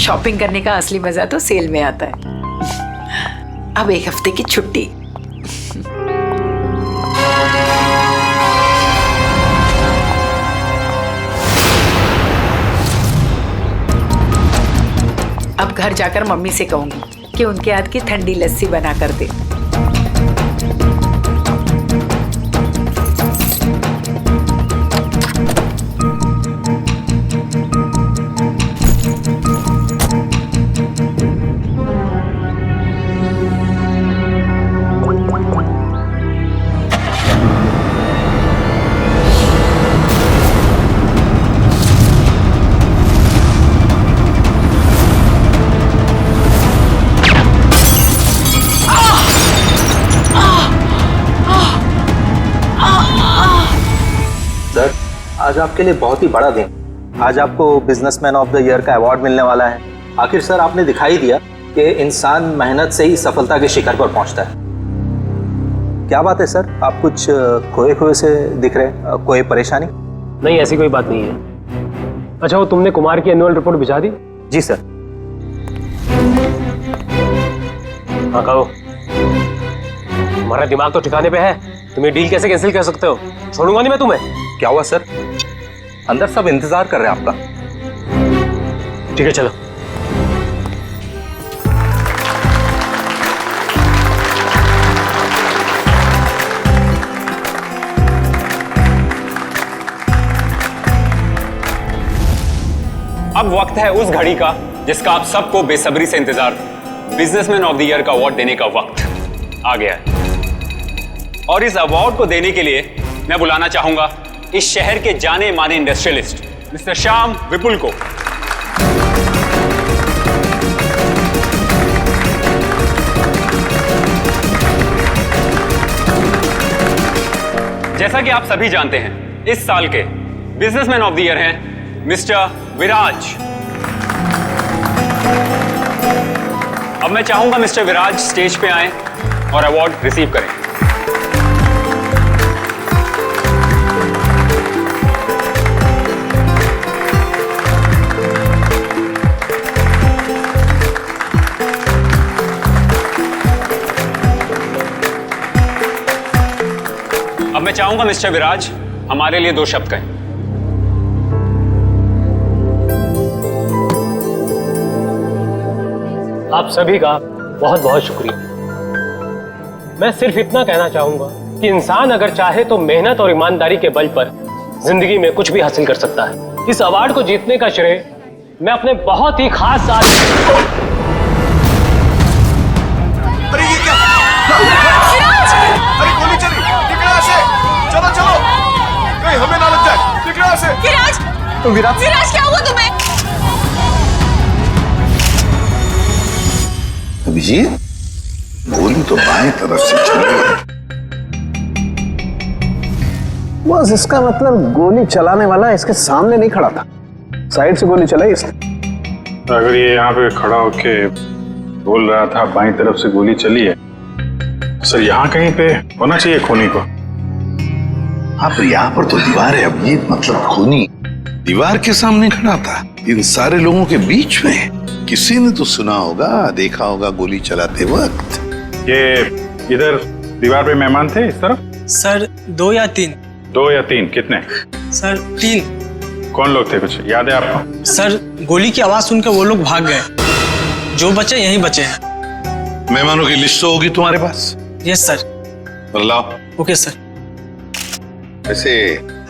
Shopping करने का असली मजा तो सेल में आता है। अब 1 हफ्ते की छुट्टी। अब घर जाकर मम्मी से कहूंगी कि उनके हाथ की ठंडी लस्सी बना कर दे। आज आपके लिए बहुत ही बड़ा दिन। आज आपको बिजनेसमैन ऑफ द ईयर का अवार्ड मिलने वाला है। आखिर सर आपने दिखाई दिया कि इंसान मेहनत से ही सफलता के शिखर पर पहुंचता है। क्या बात है सर, आप कुछ खोए खोए से दिख रहे हैं, कोई परेशानी? नहीं, ऐसी कोई बात नहीं है। अच्छा, वो तुमने कुमार की एनुअल रिपोर्ट भिजा दी? जी सर। हाँ कहो, तुम्हारा दिमाग तो ठिकाने पे है। तुम ये डील कैसे कैंसिल कर सकते हो? छोड़ूंगा नहीं मैं तुम्हें। क्या हुआ सर? अंदर सब इंतजार कर रहे हैं आपका। ठीक है चलो। अब वक्त है उस घड़ी का जिसका आप सबको बेसब्री से इंतजार था। बिजनेसमैन ऑफ द ईयर का अवार्ड देने का वक्त आ गया है। और इस अवार्ड को देने के लिए मैं बुलाना चाहूंगा इस शहर के जाने माने इंडस्ट्रियलिस्ट मिस्टर श्याम विपुल को। जैसा कि आप सभी जानते हैं, इस साल के बिजनेसमैन ऑफ द ईयर हैं मिस्टर विराज। अब मैं चाहूंगा मिस्टर विराज स्टेज पे आएं और अवार्ड रिसीव करें। अब मैं चाहूंगा मिस्टर विराज हमारे लिए 2 शब्द कहें। आप सभी का बहुत बहुत शुक्रिया। मैं सिर्फ इतना कहना चाहूंगा कि इंसान अगर चाहे तो मेहनत और ईमानदारी के बल पर जिंदगी में कुछ भी हासिल कर सकता है। इस अवार्ड को जीतने का श्रेय मैं अपने बहुत ही खास साथी हमें ना लग जाए। निकलो से। विराज, विराज क्या हुआ तुम्हें? अभिजीत, गोली तो बाएं तरफ से चल रही है। बस इसका मतलब गोली चलाने वाला इसके सामने नहीं खड़ा था, साइड से गोली चलाई इसने। अगर ये यहाँ पे खड़ा होके बोल रहा था बाएं तरफ से गोली चली है, सर यहाँ कहीं पे होना चाहिए खूनी को। हाँ, पर यहाँ पर तो दीवार है अभिजीत, मतलब खूनी दीवार के सामने खड़ा था, इन सारे लोगों के बीच में। किसी ने तो सुना होगा, देखा होगा गोली चलाते वक्त। ये इधर दीवार पे मेहमान थे इस तरफ? सर 2 या 3। 2 या 3? कितने? सर 3। कौन लोग थे, कुछ याद है आपको? सर गोली की आवाज सुनकर वो लोग भाग गए। जो बचे यहीं बचे हैं। मेहमानों की लिस्ट तो होगी तुम्हारे पास? Yes sir. लाओ। Okay sir. वैसे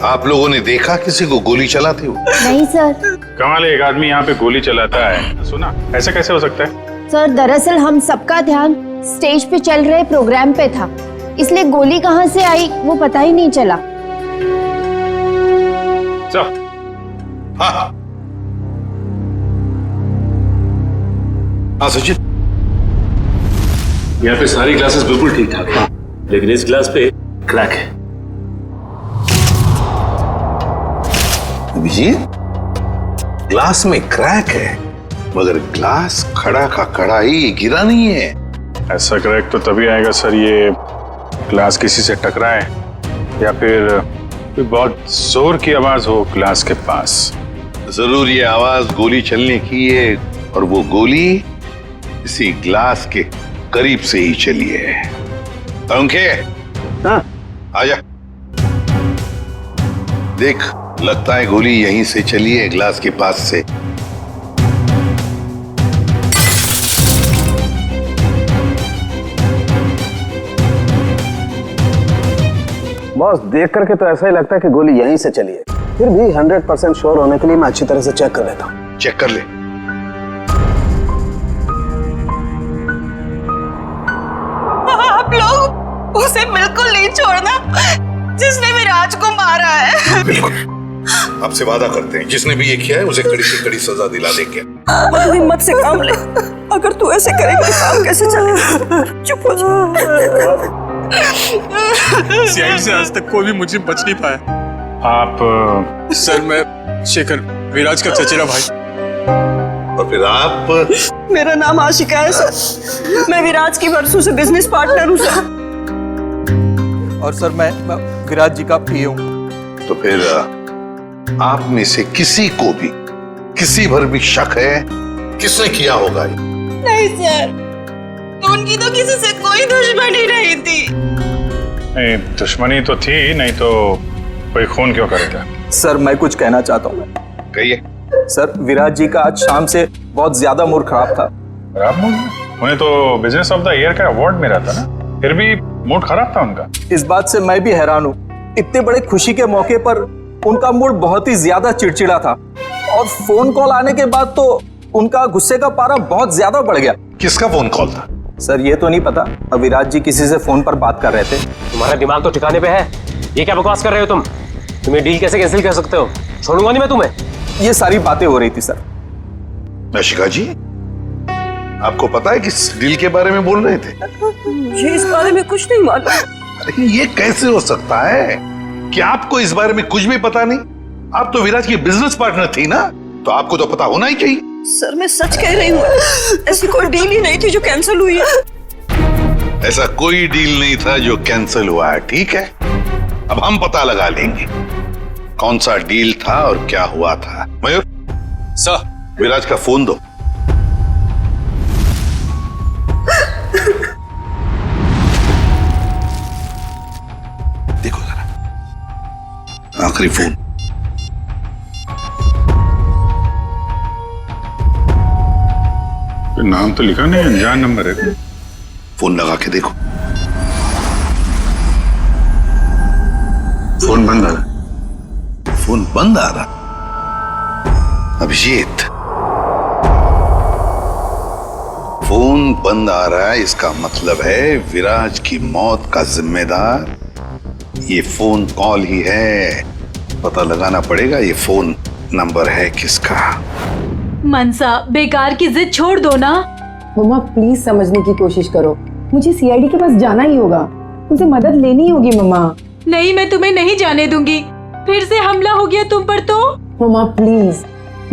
आप लोगों ने देखा किसी को गोली चलाते हुए? नहीं सर। कमाल है, एक आदमी यहाँ पे गोली चलाता है, सुना? ऐसा कैसे हो सकता है? सर दरअसल हम सबका ध्यान स्टेज पे चल रहे प्रोग्राम पे था, इसलिए गोली कहाँ से आई वो पता ही नहीं चला। हाँ सचिन, यहाँ पे सारी क्लासेस बिल्कुल ठीक ठाक है, लेकिन इस क्लास पे क्रैक है। अभिजीत, ग्लास में क्रैक है, मगर ग्लास खड़ा का खड़ा ही गिरा नहीं है। ऐसा क्रैक तो तभी आएगा सर, ये ग्लास किसी से टकराए या फिर कोई बहुत जोर की आवाज हो ग्लास के पास। जरूर ये आवाज गोली चलने की, ये और वो गोली इसी ग्लास के करीब से ही चली है। अंके, हाँ आजा। देख, लगता है गोली यहीं से चली है, ग्लास के पास से। बॉस, देख करके तो ऐसा ही लगता है कि गोली यहीं से चली है। फिर भी 100% श्योर होने के लिए मैं अच्छी तरह से चेक कर लेता हूँ। चेक कर ले। आप लोग उसे बिल्कुल नहीं छोड़ना जिसने विराज को मारा है। बिल्कुल, आपसे वादा करते हैं जिसने भी ये किया है उसे कड़ी से कड़ी सजा दिला देंगे। हिम्मत से काम ले, अगर तू ऐसे करेगा तो काम कैसे चलेगा? चुप हो जा। सीआईडी से आज तक कोई भी मुझे बच नहीं पाया। आप सर, मैं शेखर, विराज का चचेरा भाई। और फिर आप? मेरा नाम आशिका है सर, मैं विराज की बरसों से बिजनेस पार्टनर हूँ सर। और सर मैं विराज जी का पीए हूँ। तो फिर आप में से किसी को भी किसी भर भी शक है किसने किया होगा ये? नहीं सर, उनकी तो किसी से कोई दुश्मनी नहीं थी। नहीं, दुश्मनी तो थी, नहीं तो कोई खून क्यों करेगा? सर मैं कुछ कहना चाहता हूँ। कहिए। सर विराज जी का आज शाम से बहुत ज्यादा मूड खराब था। खराब मूड? उन्हें तो बिजनेस ऑफ द ईयर का अवार्ड मिला था ना, फिर भी मूड खराब था उनका। इस बात से मैं भी हैरान हूँ, इतने बड़े खुशी के मौके पर उनका मूड बहुत ही ज्यादा चिड़चिड़ा था और फोन कॉल आने के बाद तो उनका गुस्से का पारा बहुत ज्यादा बढ़ गया। किसका फोन कॉल था? सर ये तो नहीं पता, विराज जी किसी से फोन पर बात कर रहे थे। तुम्हारा दिमाग तो ठिकाने पे है, ये क्या बकवास कर रहे हो तुम? तुम्हें डील कैसे कैंसिल कर सकते हो? छोड़ूंगा नहीं मैं तुम्हें। ये सारी बातें हो रही थी सर। आशिका जी, आपको पता है किस डील के बारे में बोल रहे थे? मुझे इस बारे में कुछ नहीं मालूम। अरे ये कैसे हो सकता है कि आपको इस बारे में कुछ भी पता नहीं? आप तो विराज की बिजनेस पार्टनर थी ना, तो आपको तो पता होना ही चाहिए। सर मैं सच कह रही हूँ, ऐसी कोई डील ही नहीं थी जो कैंसिल हुई है। ऐसा कोई डील नहीं था जो कैंसिल हुआ है, ठीक है? अब हम पता लगा लेंगे कौन सा डील था और क्या हुआ था। मयूर सर, विराज का फोन दो। देखो जरा, आखिरी फोन। नाम तो लिखा नहीं, अनजान नंबर है। फोन लगा के देखो। फोन बंद आ रहा। फोन बंद आ रहा। अभिजीत, फोन बंद आ रहा है, इसका मतलब है विराज की मौत का जिम्मेदार ये फोन कॉल ही है। पता लगाना पड़ेगा ये फोन नंबर है किसका। मनसा, बेकार की जिद छोड़ दो ना। मम्मा प्लीज समझने की कोशिश करो, मुझे सीआईडी के पास जाना ही होगा, उनसे मदद लेनी होगी। मम्मा नहीं, मैं तुम्हें नहीं जाने दूंगी। फिर से हमला हो गया तुम पर तो। मम्मा प्लीज,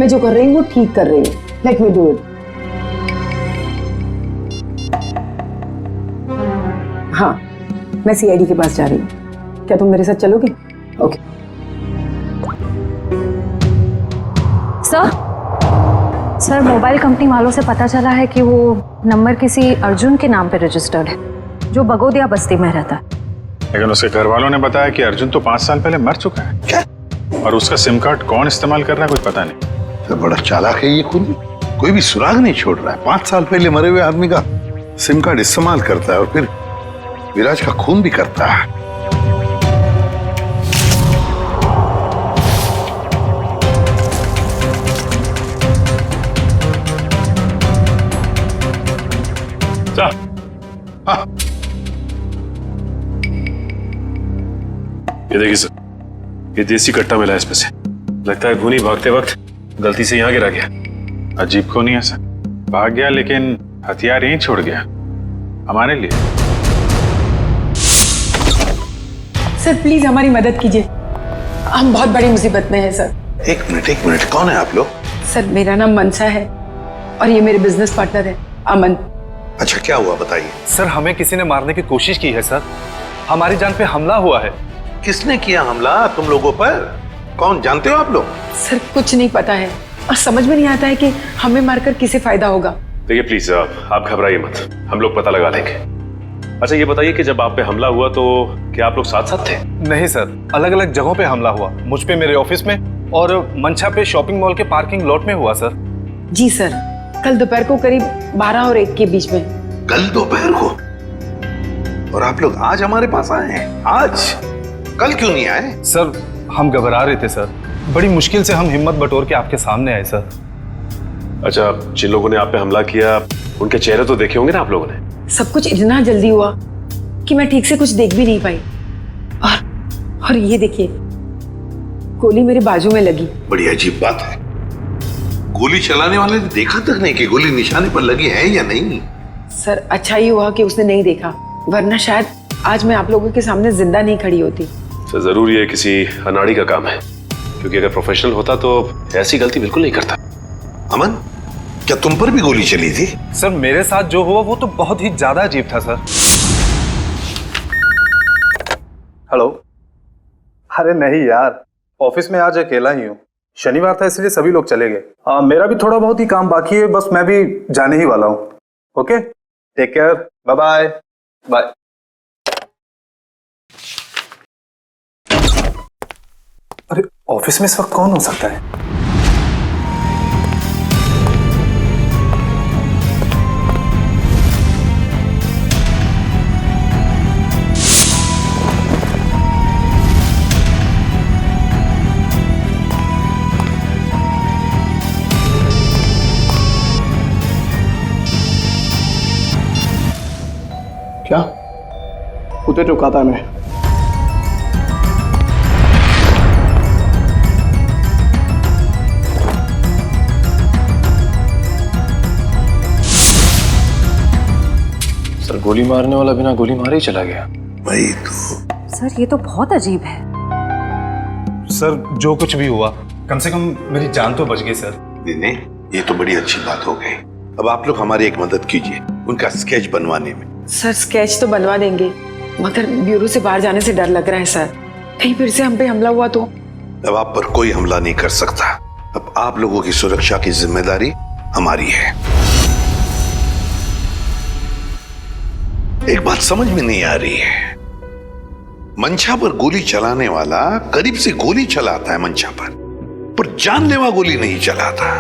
मैं जो कर रही हूँ वो ठीक कर रही हूँ, लेट मी डू इट। हाँ, मैं सीआईडी के पास जा रही हूँ, क्या तुम मेरे साथ चलोगे? ओके। सर, मोबाइल कंपनी वालों से पता चला है कि वो नंबर किसी अर्जुन के नाम पे रजिस्टर्ड है, जो बगोदिया बस्ती में रहता है। लेकिन उसके घर वालों ने बताया कि अर्जुन तो 5 साल पहले मर चुका है। क्या? और उसका सिम कार्ड कौन इस्तेमाल कर रहा है कुछ पता नहीं। तो बड़ा चालाक है ये खूनी, कोई भी सुराग नहीं छोड़ रहा है। 5 साल पहले मरे हुए आदमी का सिम कार्ड इस्तेमाल करता है और फिर विराज का खून भी करता है। हाँ। ये देखिए सर, ये देसी कट्टा मिला है इसमें से। लगता है खूनी भागते वक्त गलती से यहाँ गिरा गया। अजीब खूनी है सर, भाग गया लेकिन हथियार यहीं छोड़ गया हमारे लिए। सर प्लीज हमारी मदद कीजिए, हम बहुत बड़ी मुसीबत में हैं सर। एक मिनट, कौन है आप लोग? सर मेरा नाम मनसा है और ये मेरे बिजनेस पार्टनर है अमन। अच्छा, क्या हुआ बताइए। सर हमें किसी ने मारने की कोशिश की है सर, हमारी जान पे हमला हुआ है। किसने किया हमला तुम लोगों पर? कौन, जानते हो आप लोग? सर कुछ नहीं पता है, और समझ में नहीं आता है कि हमें मारकर किसे फायदा होगा। देखिए प्लीज आप घबराइए मत, हम लोग पता लगा लेंगे। अच्छा ये बताइए कि जब आप पे हमला हुआ तो क्या आप लोग साथ साथ थे? नहीं सर, अलग अलग जगहों पे हमला हुआ। मुझ पे मेरे ऑफिस में और मंछा पे शॉपिंग मॉल के पार्किंग लॉट में हुआ सर। जी सर, कल दोपहर को करीब 12 और 1 के बीच में। कल दोपहर को? और आप लोग आज हमारे पास आए हैं? आज? कल क्यों नहीं आए? सर हम घबरा रहे थे सर, बड़ी मुश्किल से हम हिम्मत बटोर के आपके सामने आए सर। अच्छा जिन लोगों ने आप पे हमला किया उनके चेहरे तो देखे होंगे ना आप लोगों ने? सब कुछ इतना जल्दी हुआ कि मैं ठीक से कुछ देख भी नहीं पाई। और ये देखिए, गोली मेरे बाजू में लगी। बड़ी अजीब बात है, गोली चलाने वाले ने देखा तक नहीं कि गोली निशाने पर लगी है या नहीं। सर अच्छा ही हुआ कि उसने नहीं देखा, वरना शायद आज मैं आप लोगों के सामने जिंदा नहीं खड़ी होती। सर जरूर ये किसी अनाड़ी का काम है, क्योंकि अगर प्रोफेशनल होता तो ऐसी गलती बिल्कुल नहीं करता। अमन, क्या तुम पर भी गोली चली थी? सर मेरे साथ जो हुआ वो तो बहुत ही ज्यादा अजीब था सर। हेलो। अरे नहीं यार, ऑफिस में आज अकेला ही हूँ, शनिवार था इसलिए सभी लोग चले गए। मेरा भी थोड़ा बहुत ही काम बाकी है, बस मैं भी जाने ही वाला हूँ। Okay, take care, bye bye. Bye. अरे ऑफिस में इस वक्त कौन हो सकता है? क्या उते चुका था मैं? सर गोली मारने वाला बिना गोली मारे ही चला गया। भाई तो सर ये तो बहुत अजीब है। सर जो कुछ भी हुआ, कम से कम मेरी जान तो बच गई सर। नहीं, ये तो बड़ी अच्छी बात हो गई। अब आप लोग हमारी एक मदद कीजिए उनका स्केच बनवाने में। सर स्केच तो बनवा देंगे, मगर ब्यूरो से बाहर जाने से डर लग रहा है सर। कहीं फिर से हम पे हमला हुआ तो? अब आप पर कोई हमला नहीं कर सकता। अब आप लोगों की सुरक्षा की जिम्मेदारी हमारी है। एक बात समझ में नहीं आ रही है, मंशा पर गोली चलाने वाला करीब से गोली चलाता है मंशा पर जानलेवा गोली नहीं चलाता,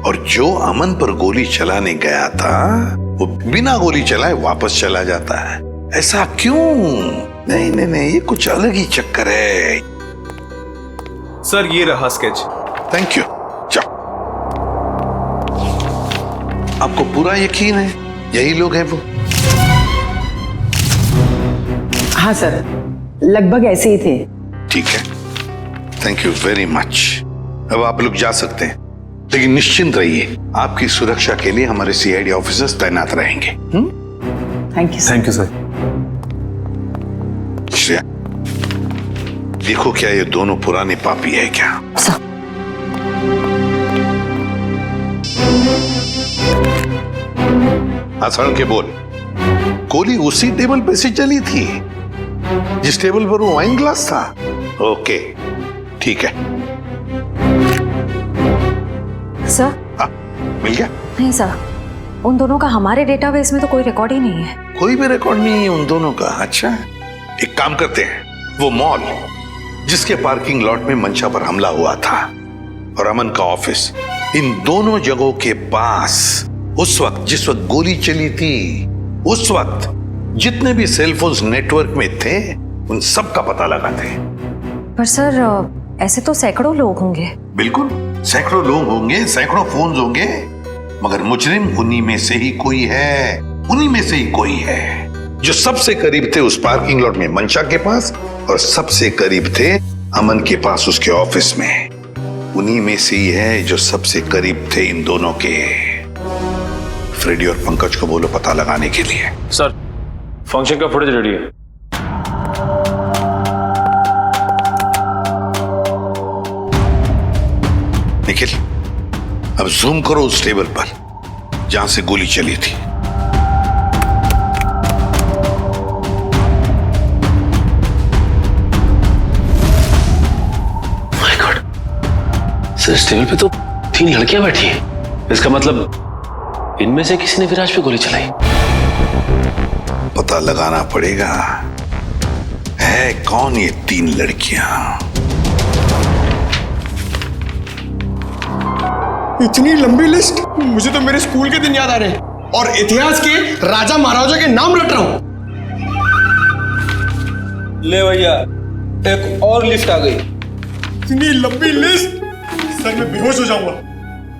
और जो अमन पर गोली चलाने गया था वो बिना गोली चलाए वापस चला जाता है। ऐसा क्यों? नहीं नहीं नहीं, ये कुछ अलग ही चक्कर है। सर ये रहा स्केच। Thank you. जाओ। आपको पूरा यकीन है यही लोग हैं वो? हाँ सर, लगभग ऐसे ही थे। ठीक है, थैंक यू वेरी मच। अब आप लोग जा सकते हैं, लेकिन निश्चिंत रहिए, आपकी सुरक्षा के लिए हमारे सीआईडी ऑफिसर्स तैनात रहेंगे। Thank you sir. श्रेया, देखो क्या ये दोनों पुराने पापी है क्या? आसान के बोल। गोली उसी टेबल पे से चली थी जिस टेबल पर वो वाइन ग्लास था? ओके ठीक है। सर मिल गया? नहीं सर, उन दोनों का हमारे डेटाबेस में तो कोई रिकॉर्ड ही नहीं है। कोई भी रिकॉर्ड नहीं है उन दोनों का? अच्छा, एक काम करते हैं, वो मॉल जिसके पार्किंग लॉट में मंशा पर हमला हुआ था और अमन का ऑफिस, इन दोनों जगहों के पास उस वक्त जिस वक्त गोली चली थी, उस वक्त जितने भी सेलफोन्स नेटवर्क में थे उन सब का पता लगाते हैं। पर सर ऐसे तो सैकड़ों लोग होंगे। बिल्कुल, सैकड़ों लोग होंगे, सैकड़ों फोन होंगे, मगर मुजरिम उन्हीं में से ही कोई है, उन्हीं में से ही कोई है जो सबसे करीब थे उस पार्किंग लॉट में मंशा के पास, और सबसे करीब थे अमन के पास उसके ऑफिस में। उन्हीं में से ही है जो सबसे करीब थे इन दोनों के। फ्रेडी और पंकज को बोलो पता लगाने के लिए। सर फंक्शन का फुटेज रेडी है। निखिल, अब जूम करो उस टेबल पर जहां से गोली चली थी। माय गॉड, सर इस टेबल पे तो 3 लड़कियां बैठी हैं। इसका मतलब इनमें से किसी ने विराज पे गोली चलाई। पता लगाना पड़ेगा है कौन ये 3 लड़कियां। इतनी लंबी लिस्ट, मुझे तो मेरे स्कूल के दिन याद आ रहे हैं और इतिहास के राजा महाराजा के नाम रट रहा हूं। ले भैया, एक और लिस्ट आ गई। इतनी लंबी लिस्ट, सर मैं बेहोश हो जाऊंगा।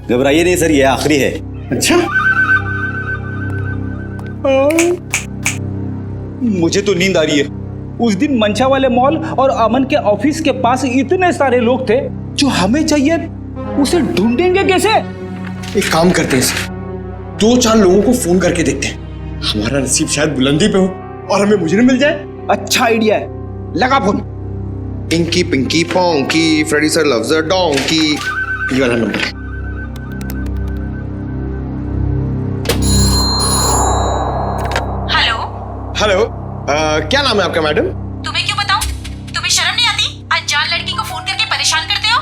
घबराइए नहीं सर, ये आखिरी है। अच्छा, मुझे तो नींद आ रही है। उस दिन मंशा वाले मॉल और अमन के ऑफिस के पास इतने सारे लोग थे, जो हमें चाहिए उसे ढूंढेंगे कैसे? एक काम करते हैं सर, 2-4 लोगों को फोन करके देखते हैं। हमारा नसीब शायद बुलंदी पे हो और हमें मुजरिम मिल जाए। अच्छा आइडिया है, लगा phone. Inky pinky ponky, Freddy sir loves a donkey, ये वाला नंबर। हेलो, क्या नाम है आपका मैडम? तुम्हें क्यों बताऊं? तुम्हें शर्म नहीं आती? अनजान लड़की को फोन करके परेशान करते हो।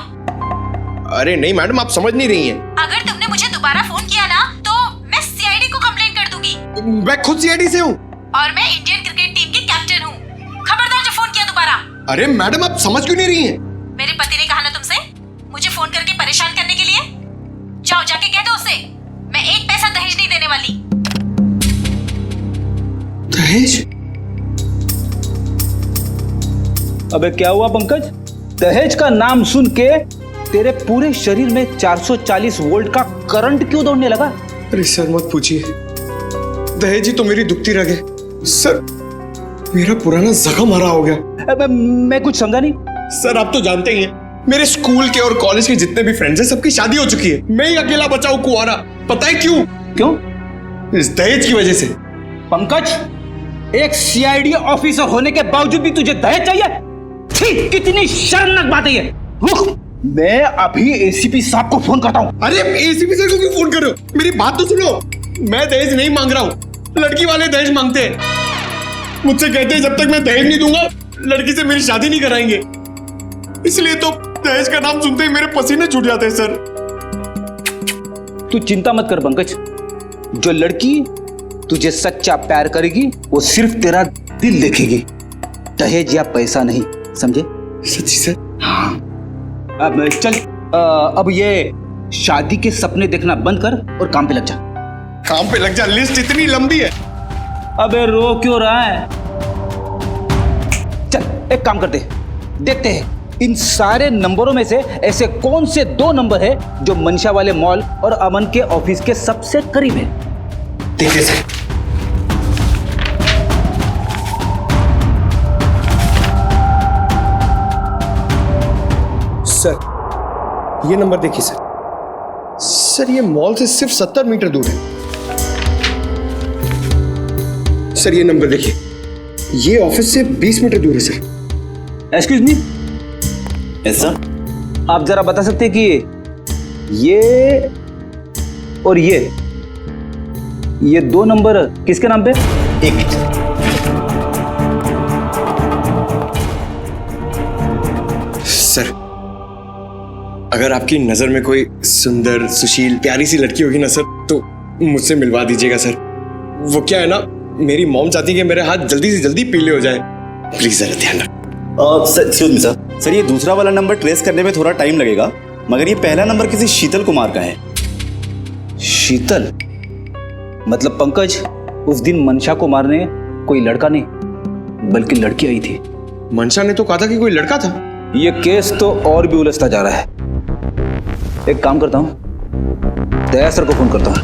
अरे नहीं मैडम, आप समझ नहीं रही हैं। अगर तुमने मुझे दोबारा फोन किया ना तो मैं सीआईडी को कंप्लेंट कर दूंगी। मैं खुद सीआईडी से हूँ और मैं इंडियन क्रिकेट टीम की कैप्टन हूँ। खबरदार जो फोन किया दोबारा। अरे मैडम, आप समझ क्यों नहीं रही हैं? मेरे पति ने कहा ना तुमसे मुझे फोन करके परेशान करने के लिए। जाओ जाके कह दो उसे मैं 1 पैसा दहेज नहीं देने वाली। दहेज? अबे क्या हुआ पंकज? दहेज का नाम सुन के तेरे पूरे शरीर में 440 वोल्ट का करंट क्यों दौड़ने लगा? अरे सर मत पूछिए, दहेज ही तो मेरी दुखती रग है। सर मेरा पुराना जख्म हरा हो गया। अबे मैं कुछ समझा नहीं। सर आप तो जानते ही हैं, मेरे स्कूल के और कॉलेज के जितने भी फ्रेंड्स हैं सबकी शादी हो चुकी है। मैं ही अकेला बचा हूं कुंवारा। पता है क्यों? क्यों? इस दहेज की वजह से। पंकज, एक सीआईडी ऑफिसर होने के बावजूद भी तुझे दहेज चाहिए? छी, कितनी शर्मनाक बात है ये। रुक, मैं अभी एसीपी साहब को फोन करता हूँ। अरे एसीपी सर को क्यों फोन कर रहे हो? मेरी बात तो सुनो, मैं दहेज नहीं मांग रहा हूँ, लड़की वाले दहेज मांगते हैं। मुझसे कहते हैं जब तक मैं दहेज नहीं दूंगा लड़की से मेरी शादी नहीं कराएंगे। इसलिए तो दहेज का नाम सुनते ही मेरे पसीने छूट जाते हैं सर। तू चिंता मत कर पंकज, जो लड़की तुझे सच्चा प्यार करेगी वो सिर्फ तेरा दिल देखेगी, दहेज या पैसा नहीं, समझे? सच्ची सर? हाँ। अब चल, अब ये शादी के सपने देखना बंद कर और काम पे लग जा। काम पे लग जा? लिस्ट इतनी लंबी है। अबे रो क्यों रहा है? चल एक काम करते, देखते हैं इन सारे नंबरों में से ऐसे कौन से 2 नंबर है जो मंशा वाले मॉल और अमन के ऑफिस के सबसे करीब है। देखिए सर, सर ये नंबर देखिए सर। सर ये मॉल से सिर्फ 70 मीटर दूर है। सर ये नंबर देखिए, ये ऑफिस से 20 मीटर दूर है सर। एक्सक्यूज मी, ऐसा आप जरा बता सकते हैं कि ये और ये 2 नंबर किसके नाम पे? एक मिनट। सर अगर आपकी नजर में कोई सुंदर सुशील प्यारी सी लड़की होगी ना सर, तो मुझसे मिलवा दीजिएगा सर। वो क्या है ना, मेरी मॉम चाहती है कि मेरे हाथ जल्दी से जल्दी पीले हो जाए। प्लीज जरा ध्यान रखो। सर ये दूसरा वाला नंबर ट्रेस करने में थोड़ा टाइम लगेगा, मगर ये पहला नंबर किसी शीतल कुमार का है। शीतल? मतलब पंकज, उस दिन मंशा को मारने कोई लड़का नहीं बल्कि लड़की आई थी। मंशा ने तो कहा था कि कोई लड़का था। ये केस तो और भी उलझता जा रहा है। एक काम करता हूँ, दया सर को फोन करता हूँ।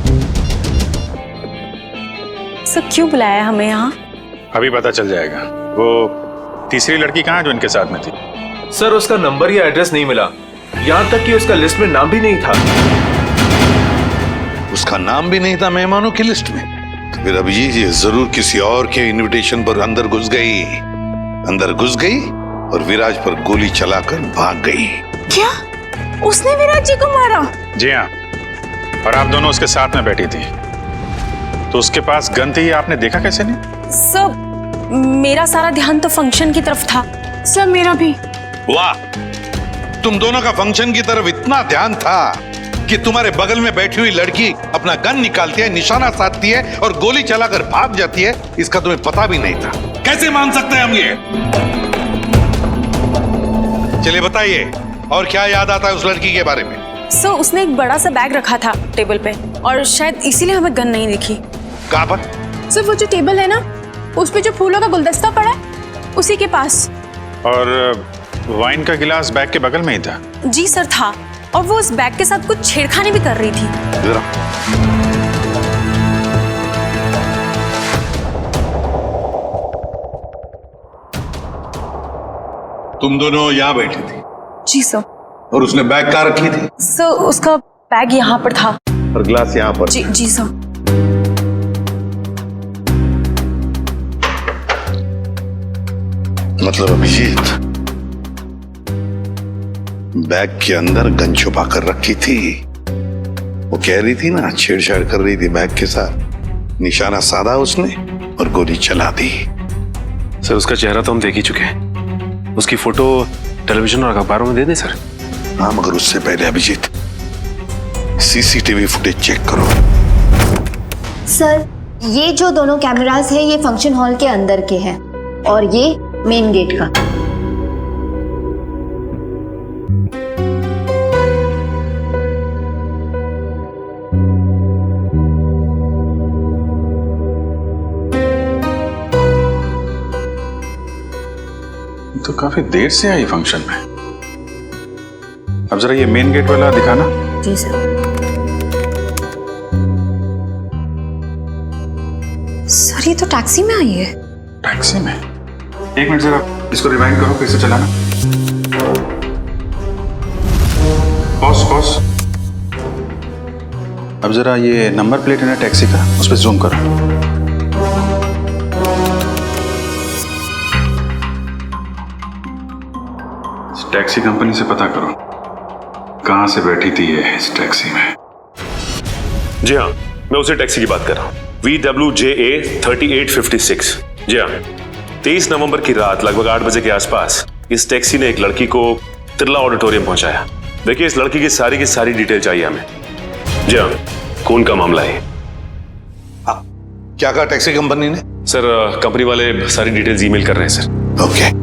सर क्यों बुलाया हमें यहाँ? अभी पता चल जाएगा। वो तीसरी लड़की कहाँ है जो इनके साथ में थी? सर उसका नंबर या एड्रेस नहीं मिला, यहाँ तक कि उसका लिस्ट में नाम भी नहीं था। उसका नाम भी नहीं था मेहमानों की लिस्ट में? तो फिर अब ये जरूर किसी और के इनविटेशन पर अंदर घुस गई और विराज पर गोली चलाकर भाग गई। क्या उसने विराज जी को मारा? जी हाँ, और आप दोनों उसके साथ में बैठी थी, तो उसके पास गन थी, आपने देखा कैसे नहीं? सर मेरा सारा ध्यान तो फंक्शन की तरफ था। सर मेरा भी। वाह, तुम दोनों का फंक्शन की तरफ इतना ध्यान था कि तुम्हारे बगल में बैठी हुई लड़की अपना गन निकालती है, निशाना साधती है और गोली चलाकर भाग जाती है, इसका तुम्हें पता भी नहीं था? कैसे मान सकते हैं हम ये? चलिए बताइए, और क्या याद आता है उस लड़की के बारे में? सर उसने एक बड़ा सा बैग रखा था टेबल पे और शायद इसीलिए हमें गन नहीं दिखी। कहाँ पर? सर वो जो टेबल है ना, उस पे जो फूलों का गुलदस्ता पड़ा है, उसी के पास। और वाइन का गिलास बैग के बगल में ही था? जी सर था, और वो उस बैग के साथ कुछ छेड़खानी भी कर रही थी। तुम दोनों यहाँ बैठी थी? जी सर। और उसने बैग कहाँ रखी थी? सर उसका बैग यहाँ पर था और गिलास यहाँ पर? जी जी सर। मतलब अभिजीत बैग के अंदर गन छुपा कर रखी थी। वो कह रही थी ना, छेड़छाड़ कर रही थी बैग के साथ, निशाना साधा उसने और गोली चला दी। सर उसका चेहरा तो हम देख ही चुके हैं, उसकी फोटो टेलीविजन और अखबारों में दे दें सर? हाँ, मगर उससे पहले अभिजीत सीसीटीवी फुटेज चेक करो। सर ये जो दोनों कैमरास है ये फंक्शन हॉल के अंदर के हैं और ये मेन गेट का। तो काफी देर से आई फंक्शन में। अब जरा ये मेन गेट वाला दिखाना। जी सर। सर ये तो टैक्सी में आई है। टैक्सी में? एक मिनट जरा इसको रिवाइंड करो, फिर से चलाना। Pause pause. अब जरा ये नंबर प्लेट है ना टैक्सी का, उस पर जूम करो। टैक्सी कंपनी से पता करो कहां से बैठी थी ये इस टैक्सी में। जी हाँ, मैं उसी टैक्सी की बात कर रहा हूँ, VWJA 3856। जी हाँ, 23 नवंबर की रात लगभग 8 बजे के आसपास इस टैक्सी ने एक लड़की को तिरला ऑडिटोरियम पहुंचाया। देखिए इस लड़की की सारी डिटेल चाहिए हमें। जी हाँ, खून का मामला है। क्या कहा टैक्सी कंपनी ने? सर कंपनी वाले सारी डिटेल्स ईमेल कर रहे हैं सर। ओके,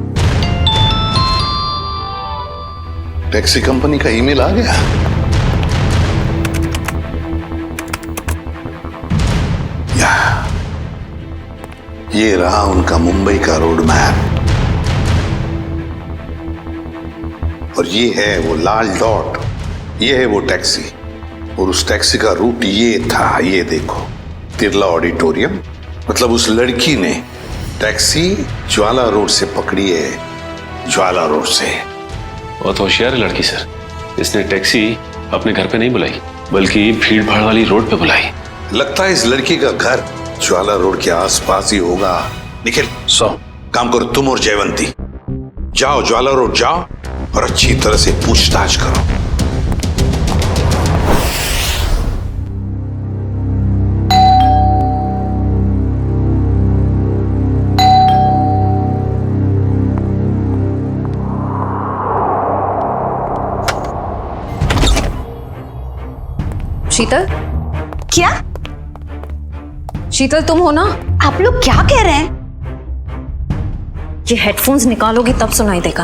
टैक्सी कंपनी का ईमेल आ गया। ये रहा उनका मुंबई का रोड मैप और ये है वो लाल डॉट, ये है वो टैक्सी और उस टैक्सी का रूट ये था, ये देखो, तिरला ऑडिटोरियम। मतलब उस लड़की ने टैक्सी ज्वाला रोड से पकड़ी है, ज्वाला रोड से। बहुत होशियार है लड़की सर, इसने टैक्सी अपने घर पे नहीं बुलाई बल्कि भीड़ भाड़ वाली रोड पे बुलाई। लगता है इस लड़की का घर ज्वाला रोड के आसपास ही होगा। निखिल, काम करो तुम और जयवंती, जाओ ज्वाला रोड जाओ और अच्छी तरह से पूछताछ करो। शीतल? क्या? शीतल तुम हो ना? आप लोग क्या कह रहे हैं? ये हेडफोन्स निकालोगी तब सुनाई देगा।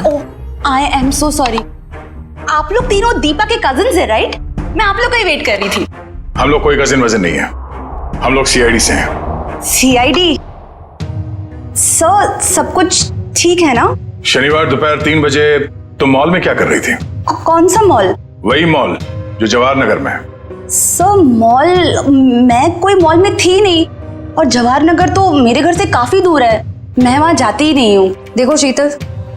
I am so sorry. आप लोग तीनों दीपा के कजिन्स हैं, राइट? मैं आप लोग का ही वेट कर रही थी। हम लोग कोई कजिन वजन नहीं है, हम लोग सीआईडी से हैं। सीआईडी? सर सब कुछ ठीक है ना? शनिवार दोपहर 3 बजे तुम मॉल में क्या कर रही थी? कौन सा मॉल? वही मॉल जो जवाहर नगर में है। सर मॉल, मैं कोई मॉल में थी नहीं और जवाहर नगर तो मेरे घर से काफी दूर है, मैं वहां जाती ही नहीं हूँ। देखो शीतल,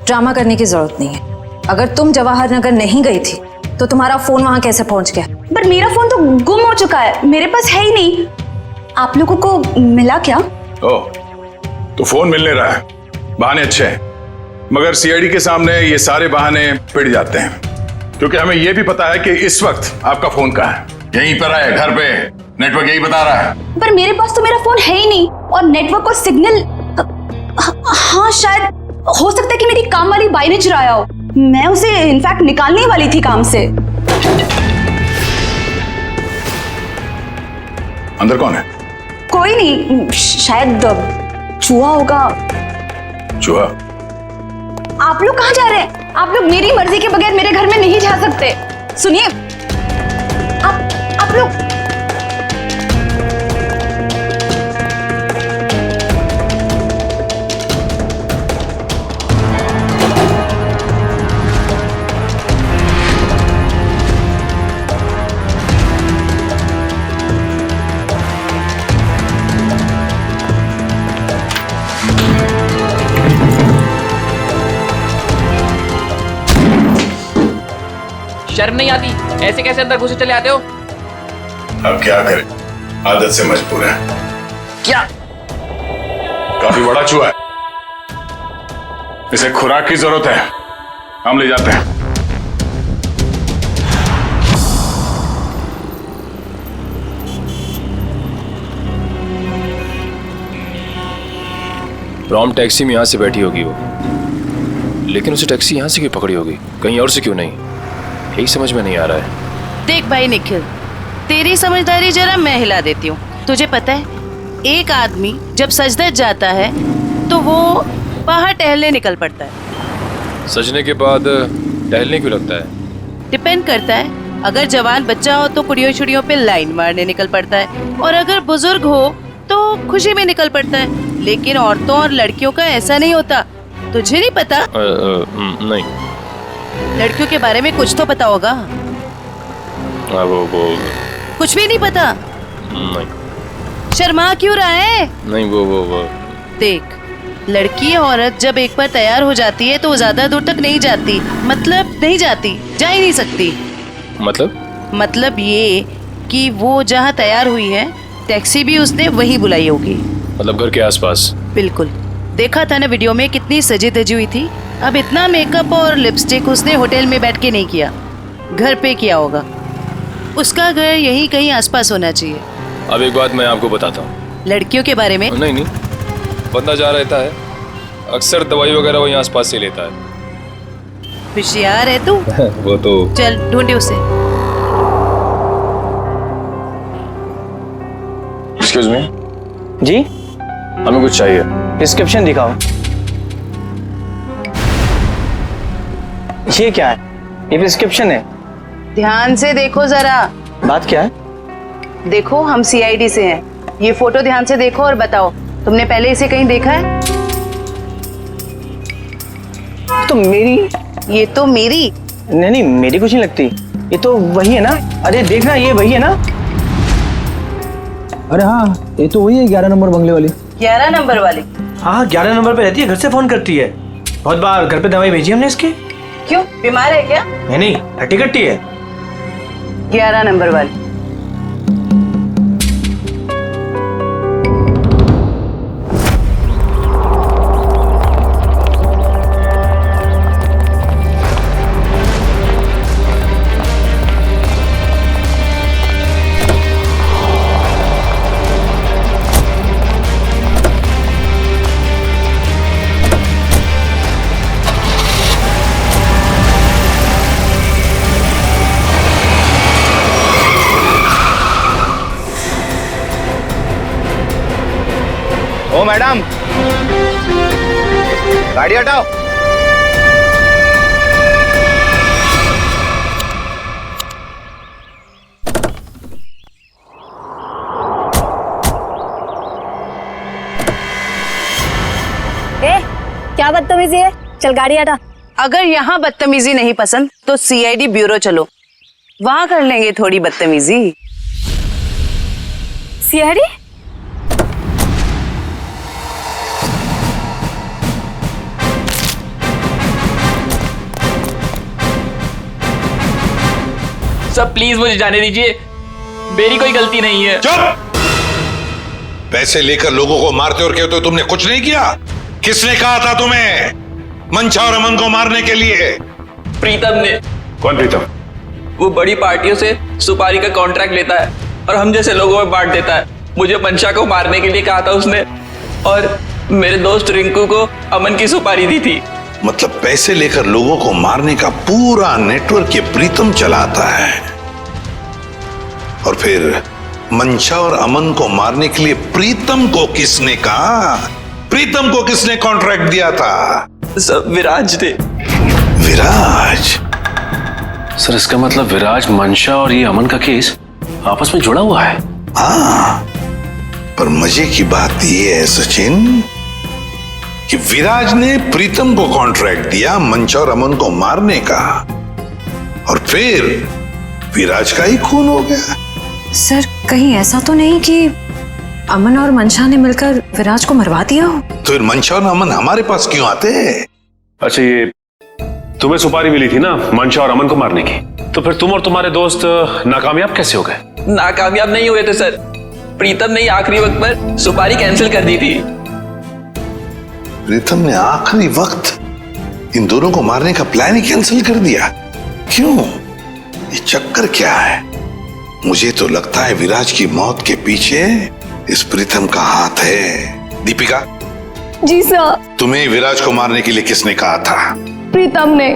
ड्रामा करने की जरूरत नहीं है। अगर तुम जवाहर नगर नहीं गई थी तो तुम्हारा फोन वहां कैसे पहुंच गया? पर मेरा फोन तो गुम हो चुका है, मेरे पास है ही नहीं। आप लोगों को मिला क्या? ओह, तो फोन मिल नहीं रहा है, बहाने अच्छे हैं, मगर सीआईडी के सामने ये सारे बहाने पिट जाते हैं, क्योंकि हमें यह भी पता है कि इस वक्त आपका फोन कहाँ है। यहीं पर है, घर पे, नेटवर्क यही बता रहा है। पर मेरे पास तो मेरा फोन है ही नहीं और नेटवर्क और सिग्नल, हाँ शायद हो सकता है कि मेरी काम वाली बाई ने चुराया हो। मैं उसे इनफैक्ट निकालने वाली थी काम से। अंदर कौन है? कोई नहीं, शायद चूहा होगा। चूहा? आप लोग कहाँ जा रहे हैं? आप लोग मेरी मर्जी के बगैर मेरे घर में नहीं जा सकते। सुनिए, आप लोग शर्म नहीं आती? ऐसे कैसे अंदर घुसे चले आते हो? अब क्या करें, आदत से मजबूर है। क्या? काफी बड़ा चूहा है, इसे खुराक की जरूरत है, हम ले जाते हैं। रॉम टैक्सी में यहां से बैठी होगी वो, लेकिन उसे टैक्सी यहां से क्यों पकड़ी होगी, कहीं और से क्यों नहीं? यही समझ में नहीं आ रहा है। देख भाई निखिल, तेरी समझदारी जरा मैं हिला देती हूँ। तुझे पता है, एक आदमी जब सज धज जाता है तो वो बाहर टहलने निकल पड़ता है। सजने के बाद टहलने क्यों लगता है? डिपेंड करता है, अगर जवान बच्चा हो तो कुड़ियों छुड़ियों पे लाइन मारने निकल पड़ता है, और अगर बुजुर्ग हो तो खुशी में निकल पड़ता है। लेकिन औरतों और लड़कियों का ऐसा नहीं होता। तुझे नहीं पता? नहीं। लड़कियों के बारे में कुछ तो पता होगा। वो कुछ भी नहीं पता? नहीं। शर्मा क्यों रहा है? नहीं वो देख, लड़की औरत जब एक बार तैयार हो जाती है तो वो ज्यादा दूर तक नहीं जाती। मतलब नहीं जाती, जा ही नहीं सकती। मतलब ये कि वो जहाँ तैयार हुई है, टैक्सी भी उसने वही बुलाई होगी। मतलब घर के आसपास? बिल्कुल। देखा था ना वीडियो में, कितनी सजी धजी हुई थी। अब इतना मेकअप और लिपस्टिक उसने होटल में बैठ के नहीं किया, घर पे किया होगा। उसका घर यहीं कहीं आसपास होना चाहिए। अब एक बात मैं आपको बताता हूँ। लड़कियों के बारे में? नहीं, बंदा जा रहता है, अक्सर दवाई वगैरह वहीं आसपास से लेता है। होशियार है तू। वो तो। चल ढूंढे उसे। Excuse me. जी? हमें कुछ चाहिए। प्रिस्क्रिप्शन दिखाओ। ये क्या है? ये प्रिस्क्रिप्शन है। ध्यान से देखो जरा। बात क्या है? देखो, हम सीआईडी से हैं। ये फोटो ध्यान से देखो और बताओ, तुमने पहले इसे कहीं देखा है? तो मेरी। ये तो मेरी। नहीं, मेरी कुछ नहीं लगती। ये तो वही है ना? अरे देखना, ये वही है ना? अरे हाँ, ये तो वही है 11 नंबर बंगले वाली। 11 नंबर वाली? हाँ, 11 नंबर पे रहती है, घर से फोन करती है। बहुत बार घर पे दवाई भेजी हमने इसके। क्यों, बीमार है क्या? नहीं, हट्टी कट्टी है। 11 नंबर वाली। ओ मैडम, गाड़ी हटाओ। क्या बदतमीजी है? चल गाड़ी हटा। अगर यहाँ बदतमीजी नहीं पसंद तो सीआईडी ब्यूरो चलो, वहां कर लेंगे थोड़ी बदतमीजी। सीआईडी? सब प्लीज मुझे जाने दीजिए, मेरी कोई गलती नहीं है। चुप! पैसे लेकर लोगों को मारते और कहते हो तुमने कुछ नहीं किया। किसने कहा था तुम्हें मंशा और अमन को मारने के लिए? प्रीतम ने। कौन प्रीतम? वो बड़ी पार्टियों से सुपारी का कॉन्ट्रैक्ट लेता है और हम जैसे लोगों में बांट देता है। मुझे मंशा को मारने के लिए कहा था उसने, और मेरे दोस्त रिंकू को अमन की सुपारी दी थी। मतलब पैसे लेकर लोगों को मारने का पूरा नेटवर्क ये प्रीतम चलाता है, और फिर मंशा और अमन को मारने के लिए प्रीतम को किसने कहा? प्रीतम को किसने कॉन्ट्रैक्ट दिया था? सर विराज ने। विराज? सर इसका मतलब विराज, मंशा और ये अमन का केस आपस में जुड़ा हुआ है। हाँ, पर मजे की बात यह है सचिन कि विराज ने प्रीतम को कॉन्ट्रैक्ट दिया मंशा और अमन को मारने का, और फिर विराज का ही खून हो गया। सर कहीं ऐसा तो नहीं कि अमन और मंशा ने मिलकर विराज को मरवा दिया हो? तो फिर मंशा और अमन हमारे पास क्यों आते हैं? अच्छा, ये तुम्हें सुपारी मिली थी ना मंशा और अमन को मारने की, तो फिर तुम और तुम्हारे दोस्त नाकामयाब कैसे हो गए? नाकामयाब नहीं हुए थे सर, प्रीतम ने आखिरी वक्त पर सुपारी कैंसिल कर दी थी। प्रीतम ने आखिरी वक्त इन दोनों को मारने का प्लान ही कैंसिल कर दिया? क्यों? ये चक्कर क्या है? मुझे तो लगता है विराज की मौत के पीछे इस प्रीतम का हाथ है। दीपिका। जी सर। तुम्हें विराज को मारने के लिए किसने कहा था? प्रीतम ने।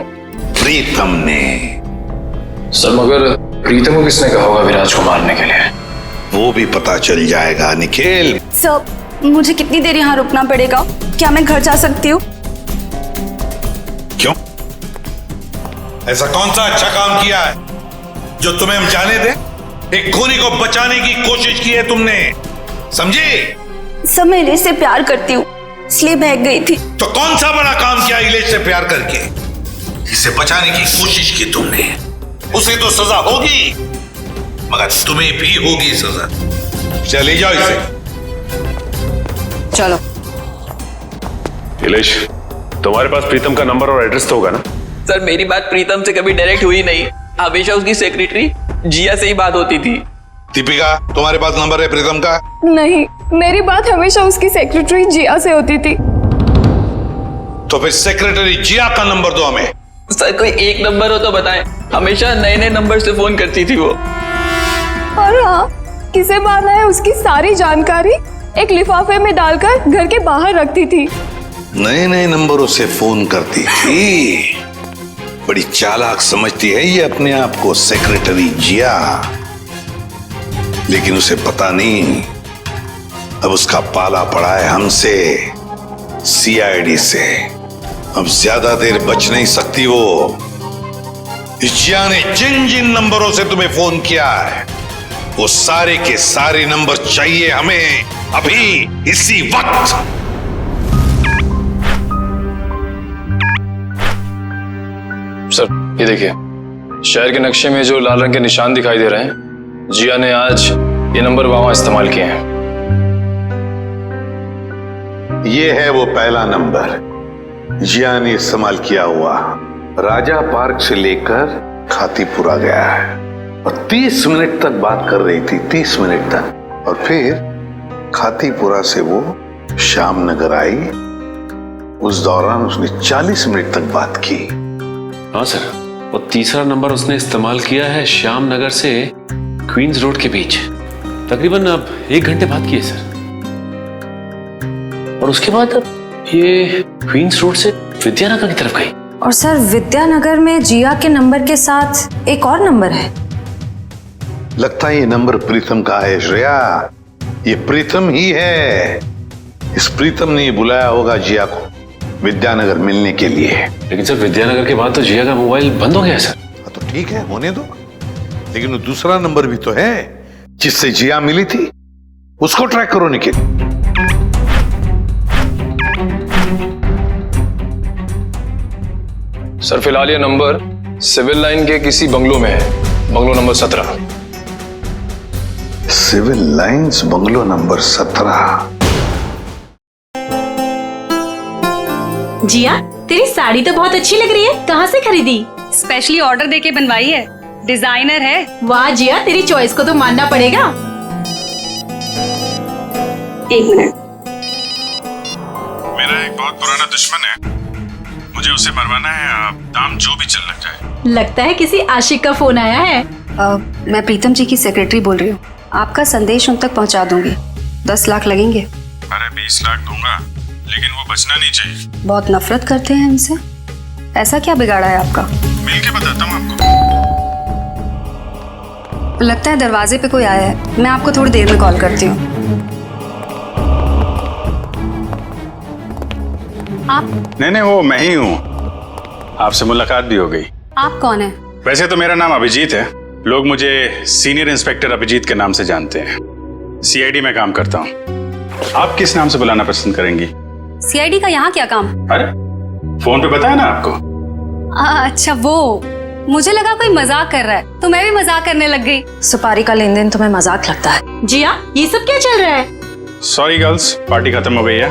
प्रीतम ने? सर मगर प्रीतम को किसने कहा होगा विराज को मारने के लिए? वो भी पता चल जाएगा निखिल। सर मुझे कितनी देर यहाँ रुकना पड़ेगा? क्या मैं घर जा सकती हूँ? क्यों? ऐसा कौन सा अच्छा काम किया है जो तुम्हें हम जाने दें? एक खूनी को बचाने की कोशिश की है तुमने, समझी? सर मैं इलेश से प्यार करती हूँ, इसलिए भाग गई थी। तो कौन सा बड़ा काम किया इलेश से प्यार करके? इसे बचाने की कोशिश की तुमने, उसे तो सजा होगी, मगर तुम्हें भी होगी सजा। चले जाओ इसे। चलो। इलेश, तुम्हारे पास प्रीतम का नंबर और एड्रेस तो होगा ना? सर मेरी बात प्रीतम से कभी डायरेक्ट हुई नहीं, हमेशा उसकी सेक्रेटरी जिया से ही बात होती थी। दीपिका, तुम्हारे पास नंबर है प्रीतम का? नहीं, मेरी बात हमेशा उसकी सेक्रेटरी जिया से होती थी। तो फिर सेक्रेटरी जिया का नंबर दो हमें। सर कोई एक नंबर हो तो बताएं, हमेशा नए नए नंबर से फोन करती थी वो। और हाँ, किसे मारना है उसकी सारी जानकारी एक लिफाफे में डालकर घर के बाहर रखती थी। नए नए नंबरों से फोन करती थी। बड़ी चालाक समझती है ये अपने आप को सेक्रेटरी जिया, लेकिन उसे पता नहीं अब उसका पाला पड़ा है हमसे, सीआईडी से। अब ज्यादा देर बच नहीं सकती वो। जिया ने जिन जिन नंबरों से तुम्हें फोन किया है वो सारे के सारे नंबर चाहिए हमें अभी, इसी वक्त। सर ये देखिए, शहर के नक्शे में जो लाल रंग के निशान दिखाई दे रहे हैं, जिया ने आज ये नंबर वहां इस्तेमाल किए हैं। ये है वो पहला नंबर जिया ने इस्तेमाल किया हुआ। राजा पार्क से लेकर खातीपुरा गया है और 30 मिनट तक बात कर रही थी, 30 मिनट तक। और फिर खातीपुरा से वो श्याम नगर आई, उस दौरान उसने 40 मिनट तक बात की। हाँ सर, वो तीसरा नंबर उसने इस्तेमाल किया है श्याम नगर से क्वींस रोड के बीच, तकरीबन अब 1 घंटे बाद किए सर। और उसके बाद अब ये क्वींस रोड से विद्यानगर की तरफ गई। और सर विद्यानगर में जिया के नंबर के साथ एक और नंबर है। लगता है ये नंबर प्रीतम का है श्रेया, ये प्रीतम ही है। इस प्रीतम ने बुलाया होगा जिया को विद्यानगर मिलने के लिए। लेकिन सर विद्यानगर के बाद तो जिया का मोबाइल बंद हो गया सर। तो ठीक है, होने दो, लेकिन वो दूसरा नंबर भी तो है जिससे जिया मिली थी, उसको ट्रैक करो निखिल। सर फिलहाल ये नंबर सिविल लाइन के किसी बंगलो में है, bungalow number 17। Civil Lines bungalow number 17। Jiya, तेरी साड़ी तो बहुत अच्छी लग रही है, कहाँ से खरीदी? स्पेशली ऑर्डर देके बनवाई है, डिजाइनर है। वाह जिया, तेरी चॉइस को तो मानना पड़ेगा। 1 मिनट। मेरा एक बहुत पुराना दुश्मन है, मुझे उसे मरवाना है, दाम जो भी चल लग जाए। लगता है किसी आशिक का फोन आया है। मैं प्रीतम जी की सेक्रेटरी बोल रही हूँ, आपका संदेश उन तक पहुँचा दूंगी। 10 लाख लगेंगे। अरे 20 लाख दूंगा, लेकिन वो बचना नहीं चाहिए। बहुत नफरत करते हैं हमसे, ऐसा क्या बिगाड़ा है आपका? मिल के बताता हूँ आपको। लगता है दरवाजे पे कोई आया है। मैं आपको थोड़ी देर में कॉल करती हूँ। आप? नहीं, वो मैं ही हूँ। आपसे मुलाकात भी हो गई। आप कौन है? वैसे तो मेरा नाम अभिजीत है, लोग मुझे सीनियर इंस्पेक्टर अभिजीत के नाम से जानते हैं। सीआईडी में काम करता हूँ। आप किस नाम से बुलाना पसंद करेंगी? सीआईडी का यहाँ क्या काम? अरे फोन पे बताया ना आपको। अच्छा वो, मुझे लगा कोई मजाक कर रहा है तो मैं भी मजाक करने लग गई। सुपारी का लेन देन तुम्हें मजाक लगता है? जिया, ये सब क्या चल रहा है? सॉरी गर्ल्स, पार्टी खत्म हो गई है,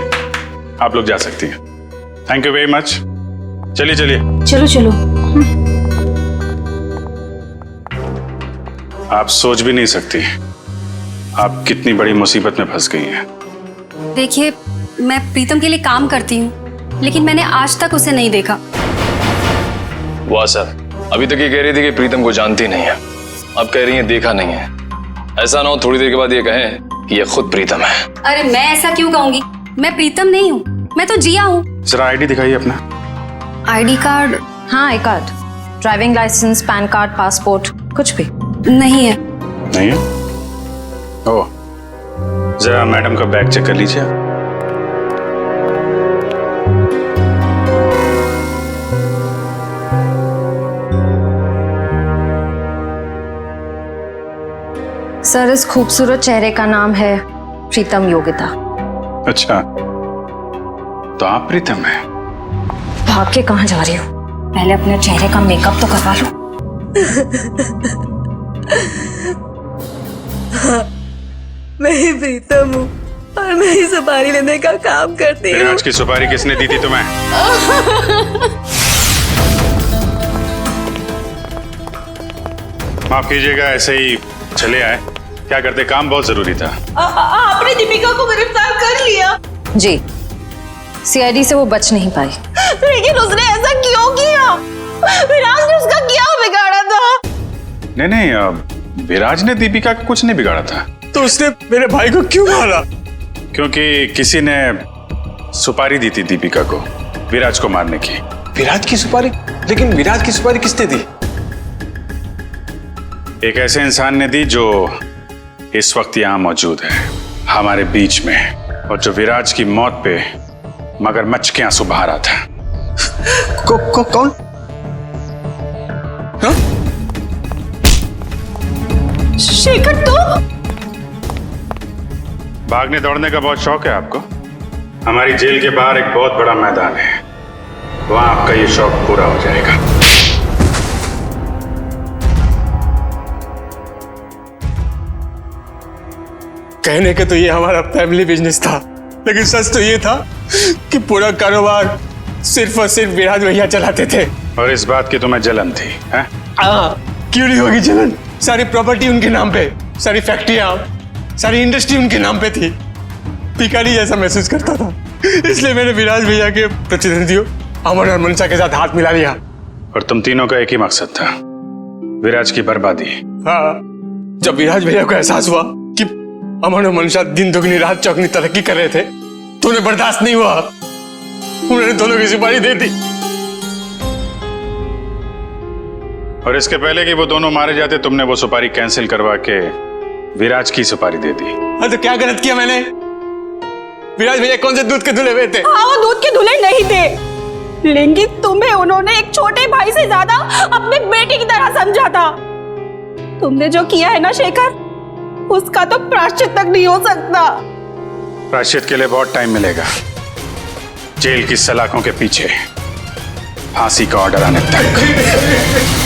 आप लोग जा सकती हैं। Thank you very much. चलिए चलो चलो। आप सोच भी नहीं सकती आप कितनी बड़ी मुसीबत में फंस गई हैं। देखिए, मैं प्रीतम के लिए काम करती हूँ, लेकिन मैंने आज तक उसे नहीं देखा। वाह सर, अभी तक ये कह रही थी कि प्रीतम को जानती नहीं है, अब कह रही है देखा नहीं है। ऐसा ना हो थोड़ी देर के बाद ये कहें कि ये खुद प्रीतम है। अरे मैं ऐसा क्यों कहूंगी? मैं प्रीतम नहीं हूँ, मैं तो जिया हूँ। जरा आईडी दिखाइए अपना। ID card? हाँ, I card, driving licence, PAN card, passport, कुछ भी नहीं है। नहीं है? ओह, जरा मैडम का बैग चेक कर लीजिए। सर, इस खूबसूरत चेहरे का नाम है प्रीतम योगिता। अच्छा, तो आप प्रीतम हैं? भाग के कहाँ जा रही हो? पहले अपने चेहरे का मेकअप तो करवा लो। मैं ही प्रीतम हूँ और मैं ही सुपारी लेने का काम करती हूँ। आज की सुपारी किसने दी थी तुम्हें? माफ कीजिएगा, ऐसे ही चले आए। क्या करते, काम बहुत जरूरी था। आपने दीपिका को गिरफ्तार कर लिया? जी, सीआईडी से वो बच नहीं पाई। लेकिन उसने ऐसा क्यों किया? विराज ने उसका क्या बिगाड़ा था? नहीं, विराज ने दीपिका का कुछ नहीं बिगाड़ा था। तो उसने मेरे भाई को क्यों मारा? क्योंकि किसी ने सुपारी दी थी दीपिका को विराज को मारने की। विराज की सुपारी? लेकिन विराज की सुपारी किसने दी? एक ऐसे इंसान ने दी जो इस वक्त यहां मौजूद है हमारे बीच में, और जो विराज की मौत पे मगरमच्छ के आंसू बहा रहा था। कौन? हाँ? शेखर, तो भागने दौड़ने का बहुत शौक है आपको? हमारी जेल के बाहर एक बहुत बड़ा मैदान है, वहां आपका ये शौक पूरा हो जाएगा। कहने का तो ये हमारा फैमिली बिजनेस था, लेकिन सच तो ये था कि पूरा कारोबार सिर्फ और सिर्फ विराज भैया चलाते थे। और इस बात की तुम्हें जलन थी? क्यों नहीं होगी जलन? सारी प्रॉपर्टी उनके नाम पे, सारी फैक्ट्रियां, सारी इंडस्ट्री उनके नाम पे थी। भिखारी जैसा महसूस करता था, इसलिए मैंने विराज भैया के प्रतिद्वंदियों अमन और मनसा के साथ हाथ मिला लिया। और तुम तीनों का एक ही मकसद था, विराज की बर्बादी। हाँ, जब विराज भैया को एहसास हुआ कि अमन और मनसा दिन दुगनी रात चौगनी तरक्की कर रहे थे, तो उन्हें बर्दाश्त नहीं हुआ, उन्होंने दोनों की सुपारी दे दी। और इसके पहले कि वो दोनों मारे जाते, तुमने वो सुपारी कैंसिल करवा के विराज की सुपारी दे दी। हाँ, तो क्या गलत किया मैंने? विराज भैया कौन से दूध के धुले हुए थे? हाँ, वो दूध के धुले नहीं थे, लेकिन तुम्हें उन्होंने एक छोटे भाई से ज्यादा अपने बेटे की तरह समझा था। तुमने जो किया है ना शेखर, उसका तो प्रायश्चित तक नहीं हो सकता। प्रायश्चित के लिए बहुत टाइम मिलेगा, जेल की सलाखों के पीछे फांसी का ऑर्डर आने तक।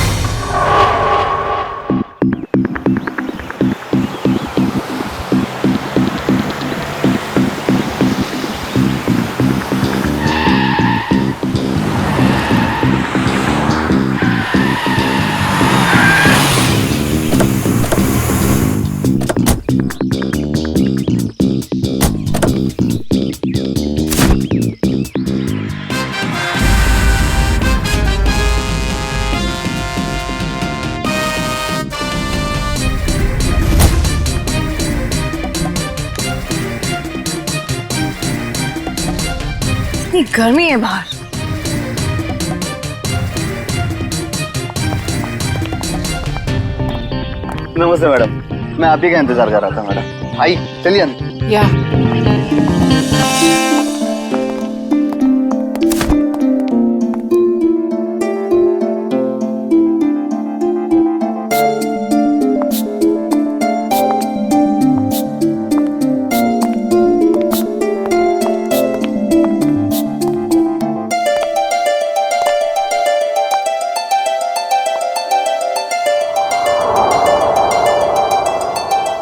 गर्मी है बाहर। नमस्ते मैडम, मैं आप ही का इंतजार कर रहा था मैडम। आई चलिए अंदर। या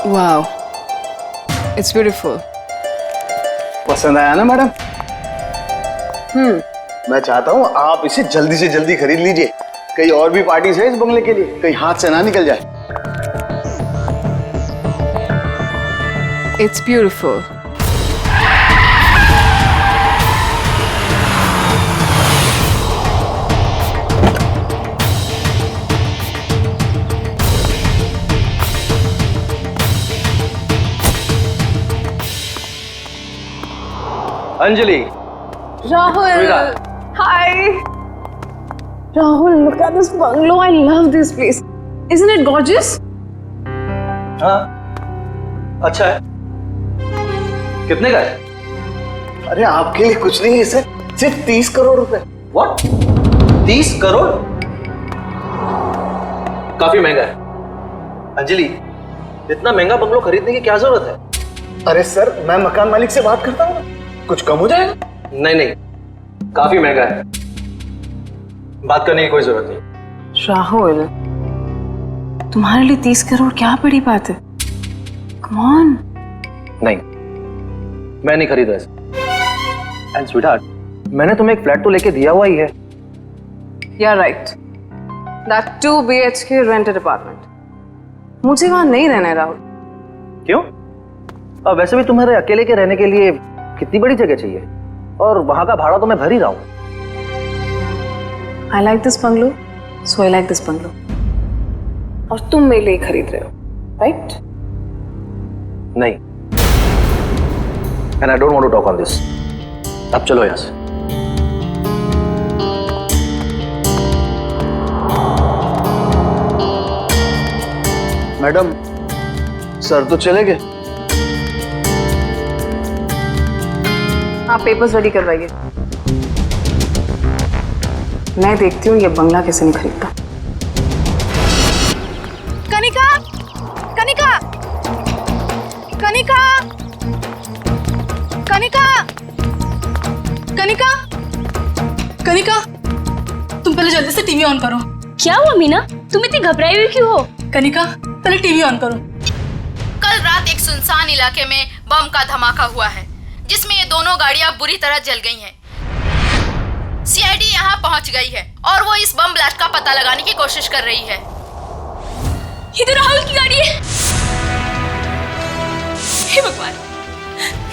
वाओ, इट्स ब्यूटीफुल। पसंद आया ना मैडम? मैं चाहता हूँ आप इसे जल्दी से जल्दी खरीद लीजिए। कई और भी पार्टीज है इस बंगले के लिए, कहीं हाथ से ना निकल जाए। It's beautiful. Anjali, Rahul, hi. Rahul, look at this bungalow. I love this place. Isn't it gorgeous? हाँ, अच्छा है। कितने का है? अरे आपके लिए कुछ नहीं है सर, सिर्फ 30 करोड़ रुपए। What? 30 करोड़? काफी महंगा है। अंजलि, इतना महंगा बंगलो खरीदने की क्या जरूरत है? अरे सर, मैं मकान मालिक से बात करता हूँ, कुछ कम हो जाएगा। नहीं नहीं, काफी महंगा है, बात करने की कोई जरूरत नहीं। राहुल, तुम्हारे लिए 30 करोड़ क्या बड़ी बात है? Come on. नहीं, मैं नहीं खरीद रहा। एंड स्वीटहार्ट, मैंने तुम्हें एक फ्लैट तो लेके दिया हुआ ही है। You're right. That 2 BHK rented apartment. मुझे वहां नहीं रहना है राहुल। क्यों? अब वैसे भी तुम्हारे अकेले के रहने के लिए कितनी बड़ी जगह चाहिए, और वहां का भाड़ा तो मैं भर ही रहा हूं। I like this bungalow, so I like this bungalow. और तुम मेरे लिए खरीद रहे हो, right? नहीं, and I don't want to talk on this. अब चलो यहाँ से। मैडम, सर तो चले गए। आप पेपर्स रेडी करवाइए, मैं देखती हूँ ये बंगला कैसे नहीं खरीदता। कनिका, कनिका, कनिका, कनिका, कनिका, कनिका, तुम पहले जल्दी से टीवी ऑन करो। क्या हुआ मीना, तुम इतनी घबराई हुई क्यों हो? कनिका, पहले टीवी ऑन करो। कल रात एक सुनसान इलाके में बम का धमाका हुआ है, जिसमें ये दोनों गाड़ियां बुरी तरह जल गई हैं। सीआईडी यहां पहुंच गई है और वो इस बम ब्लास्ट का पता लगाने की कोशिश कर रही है। ये तो राहुल की गाड़ी है। हे भगवान,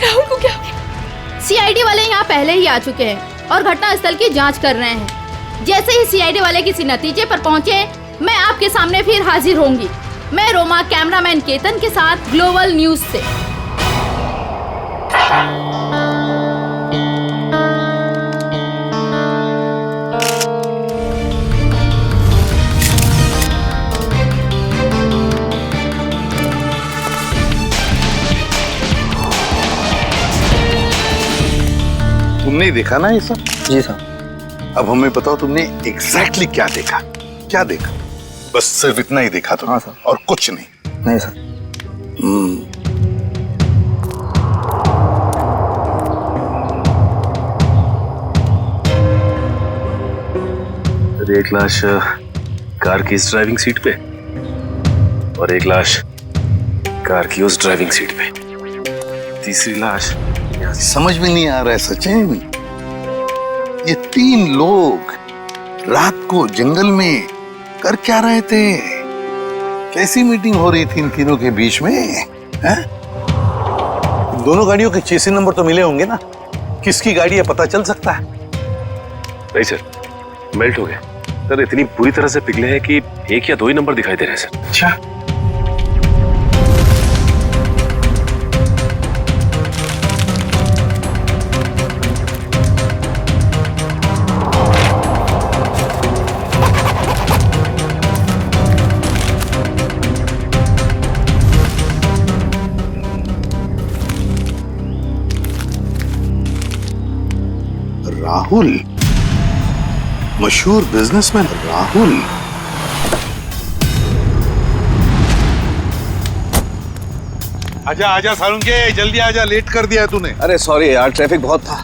राहुल को क्या हुआ? सीआईडी वाले यहां पहले ही आ चुके हैं और घटनास्थल की जांच कर रहे हैं। जैसे ही सीआईडी वाले किसी नतीजे पर पहुंचे, मैं आपके सामने फिर हाजिर होंगी। मैं रोमा, कैमरामैन केतन के साथ ग्लोबल न्यूज से। तुमने देखा ना ये सब? जी सर। अब हमें बताओ तुमने एग्जैक्टली क्या देखा? क्या देखा? बस सिर्फ इतना ही देखा तुमने? हाँ सर। और कुछ नहीं? नहीं सर। एक लाश कार की इस ड्राइविंग सीट पे और एक लाश कार की उस ड्राइविंग सीट पे, तीसरी लाश समझ में नहीं आ रहा है सचिन। ये 3 लोग रात को जंगल में कर क्या रहे थे? कैसी मीटिंग हो रही थी इन तीनों के बीच में? हैं? दोनों गाड़ियों के चेसी नंबर तो मिले होंगे ना? किसकी गाड़ी है पता चल सकता है? नहीं सर, मेल्ट हो गए सर, इतनी बुरी तरह से पिघले हैं कि 1 या 2 ही नंबर दिखाई दे रहे हैं सर। अच्छा, राहुल, मशहूर बिजनेसमैन राहुल। आजा आजा सालुंके, जल्दी आजा, लेट कर दिया तूने। अरे सॉरी यार, ट्रैफिक बहुत था।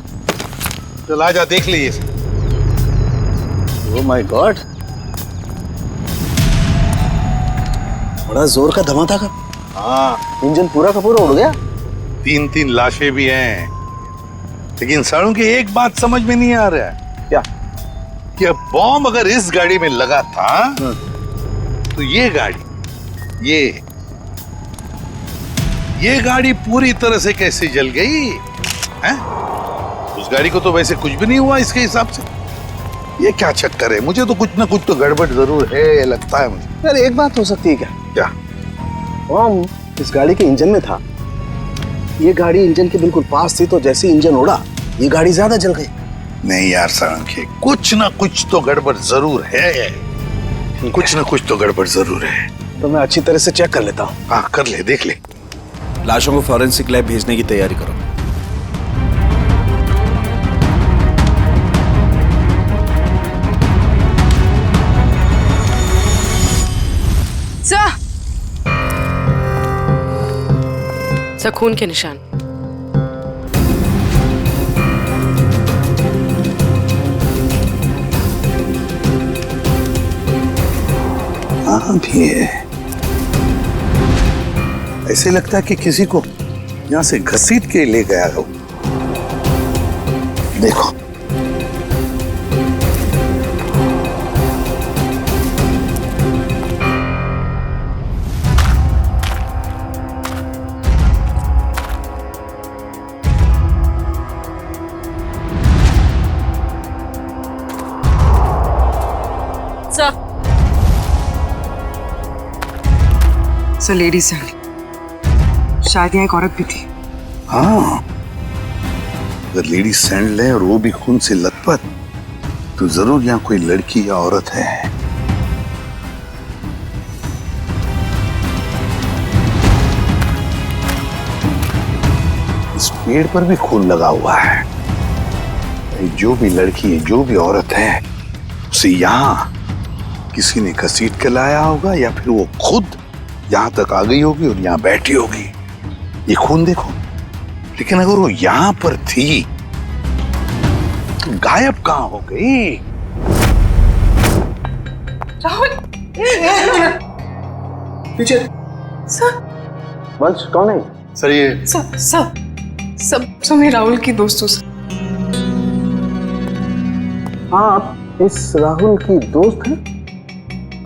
चल आजा, देख लीजिए। ओह माय गॉड, बड़ा जोर का धमाका था। हाँ, इंजन पूरा का पूरा उड़ गया। 3 लाशें भी हैं, लेकिन सालुंके एक बात समझ में नहीं आ रहा है। क्या? कि अब बॉम्ब अगर इस गाड़ी में लगा था तो ये गाड़ी पूरी तरह से कैसे जल गई हैं? उस गाड़ी को तो वैसे कुछ भी नहीं हुआ इसके हिसाब से। ये क्या चक्कर है? मुझे तो कुछ ना कुछ तो गड़बड़ जरूर है, लगता है मुझे। यार एक बात हो सकती है क्या? क्या? बॉम्ब इस गाड़ी के इंजन में था। ये गाड़ी इंजन के बिल्कुल पास थी, तो जैसे इंजन उड़ा ये गाड़ी ज्यादा जल गई। नहीं यार सालुंके, कुछ ना कुछ तो गड़बड़ जरूर है। कुछ ना कुछ तो गड़बड़ जरूर है। तो मैं अच्छी तरह से चेक कर लेता हूँ। हाँ कर ले, देख ले। लाशों को फॉरेंसिक लैब भेजने की तैयारी करो। सर, खून के निशान। हाँ भी है। ऐसे लगता है कि किसी को यहाँ से घसीट के ले गया हो। देखो, सर लेडीज सैंडल, शायद यहाँ एक औरत भी थी। हाँ, अगर लेडीज सैंडल है और वो भी खून से लथपथ, तो जरूर यहाँ कोई लड़की या औरत है। इस पेड़ पर भी खून लगा हुआ है। जो भी लड़की है, जो भी औरत है, उसे यहाँ किसी ने घसीट के लाया होगा, या फिर वो खुद यहाँ तक आ गई होगी और यहाँ बैठी होगी। ये खून देखो, लेकिन अगर वो यहाँ पर थी तो गायब कहाँ हो गई? राहुल, पीछे। सर, वंश कौन है? सर ये सब मैं राहुल की दोस्त हूँ सर। हाँ, आप इस राहुल की दोस्त हैं?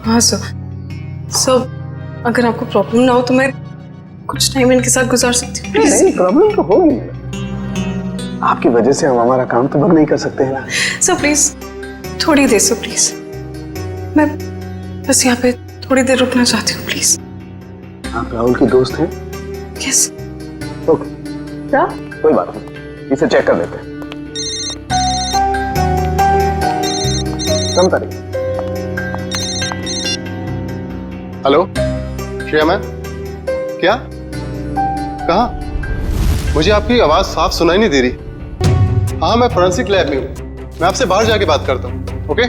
हाँ सर, अगर आपको प्रॉब्लम ना हो तो मैं कुछ टाइम इनके साथ गुजार सकती हूँ। नहीं, प्रॉब्लम तो होगी। आपकी वजह से हम हमारा काम तो बंद नहीं कर सकते हैं ना। सर प्लीज, थोड़ी देर सर प्लीज, मैं बस यहाँ पे थोड़ी देर रुकना चाहती हूँ प्लीज। आप राहुल की दोस्त हैं? यस। ओके, क्या? कोई बात नहीं, इसे चेक कर लेते हैं। कम तारीख। हेलो श्रेया मैम, क्या? कहाँ? मुझे आपकी आवाज साफ सुनाई नहीं दे रही। हाँ, मैं फोरेंसिक लैब में हूँ। मैं आपसे बाहर जाके बात करता हूँ। ओके?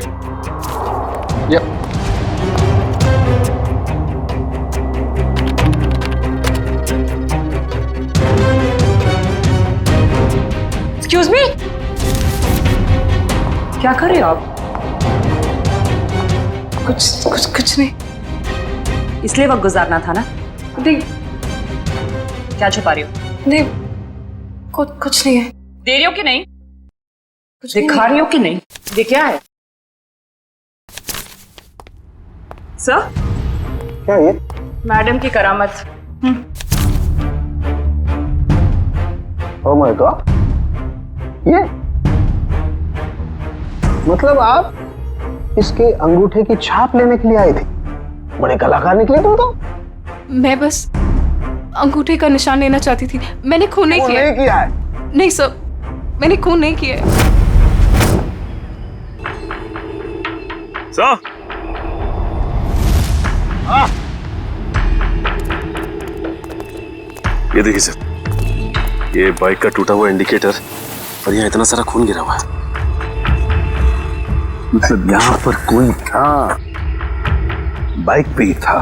या एक्सक्यूज मी, क्या कर रहे हो आप? कुछ नहीं। इसलिए वक्त गुजारना था ना? नहीं। क्या छुपा रही हो? नहीं, कुछ नहीं है। दे रही हो कि नहीं? दिखा रही हो कि नहीं? ये क्या है? सर, क्या ये? मैडम की करामत। ओह माय गॉड, ये मतलब आप इसके अंगूठे की छाप लेने के लिए आए थे? बड़े कलाकार निकले तुम तो। मैं बस अंगूठे का निशान लेना चाहती थी। मैंने खून नहीं किया। नहीं किया है? नहीं सर, मैंने खून नहीं किया है। सर, ये देखिए सर, ये बाइक का टूटा हुआ इंडिकेटर और यहाँ इतना सारा खून गिरा हुआ है। मतलब यहाँ पर कोई था, बाइक पे ही था।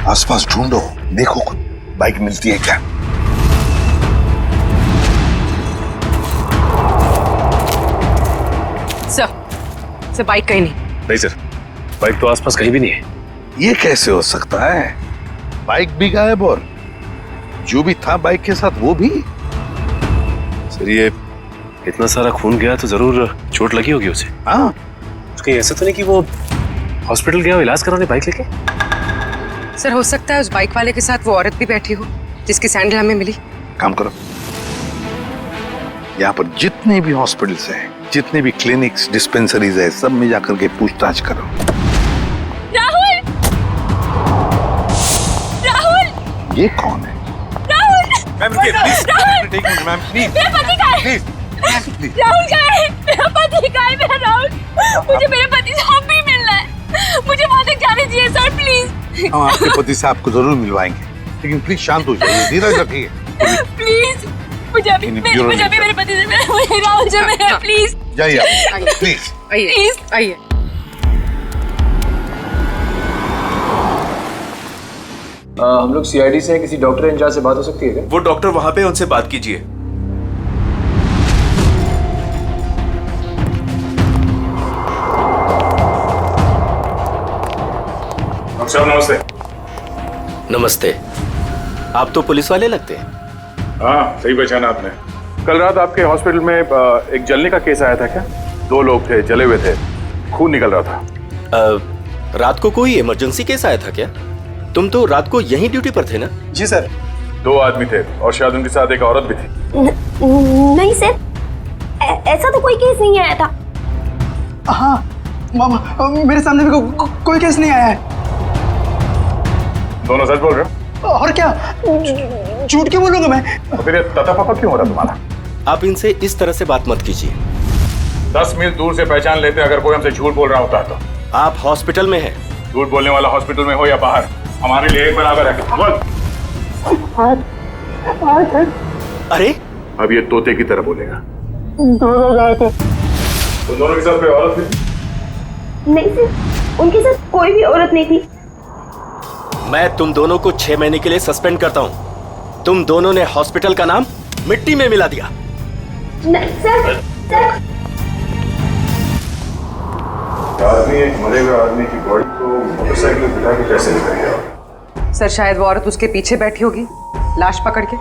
आसपास ढूंढो, देखो कुछ बाइक मिलती है क्या। सर बाइक कहीं नहीं। नहीं सर, बाइक तो आसपास कहीं भी नहीं है। ये कैसे हो सकता है? बाइक भी गायब और जो भी था बाइक के साथ वो भी। सर ये इतना सारा खून गया तो जरूर चोट लगी होगी उसे। हाँ, कहीं ऐसा तो नहीं कि वो हॉस्पिटल गया इलाज कराने बाइक लेके? सर हो सकता है उस बाइक वाले के साथ वो औरत भी बैठी हो जिसकी सैंडल हमें मिली। काम करो, यहाँ पर जितने भी हॉस्पिटल्स हैं, जितने भी क्लिनिक्स, डिस्पेंसरीज है, सब में जाकर के पूछताछ करो। राहुल! राहुल! ये कौन है? राहुल! मैम रुकिए, प्लीज। Ma'am please. मेरा पति कहाँ है? राहुल कहाँ है? मेरा पति कहाँ है? मेरा राहुल, मुझे मेरे पति से अब भी मिलना है। मुझे वहाँ तक जाने दीजिए सर, प्लीज। हम आपके पति से आपको जरूर मिलवाएंगे, लेकिन प्लीज शांत हो जाइए, धीरज रखिए। प्लीज मुझे अभी मेरे पति से मिलना, राहुल से मिलना, प्लीज। जाइए प्लीज। आइए आइए। हम लोग सीआईडी से हैं, किसी डॉक्टर इंचार्ज से बात हो सकती है क्या? वो डॉक्टर वहां पे, उनसे बात कीजिए। नमस्ते। नमस्ते। आप तो पुलिस वाले लगते हैं। हाँ, सही पहचाना आपने। कल रात आपके हॉस्पिटल में एक जलने का केस आया था क्या? 2 लोग थे, जले हुए थे, खून निकल रहा था। रात को कोई इमरजेंसी केस आया था क्या? तुम तो रात को यहीं ड्यूटी पर थे ना? जी सर। 2 आदमी थे और शायद उनके साथ एक औरत भी थी। नहीं सर, ऐसा तो कोई केस नहीं आया था। हाँ मामा, मेरे सामने भी कोई केस नहीं आया है। दोनों सच बोल रहे हो? और क्या, झूठ क्यों बोलूंगा मैं? तो फिर तता पापा क्यों हो रहा तुम्हारा? आप इनसे इस तरह से बात मत कीजिए। 10 मील दूर से पहचान लेते अगर कोई हमसे झूठ बोल रहा होता तो। आप हॉस्पिटल में हैं। झूठ बोलने वाला हॉस्पिटल में हो या बाहर, हमारे लिए एक बराबर है। बोल। अरे अब ये तोते की तरह बोलेगा। तो दोनों के साथ कोई औरत थी? नहीं सर, उनके साथ कोई भी औरत नहीं थी। मैं तुम दोनों को 6 महीने के लिए सस्पेंड करता हूँ। तुम दोनों ने हॉस्पिटल का नाम मिट्टी में मिला दिया। नहीं सर, आदमी एक मरे हुए आदमी की बॉडी को मोटरसाइकिल में बिठा के कैसे लेकर गया? सर शायद वो औरत उसके पीछे बैठी होगी लाश पकड़ के।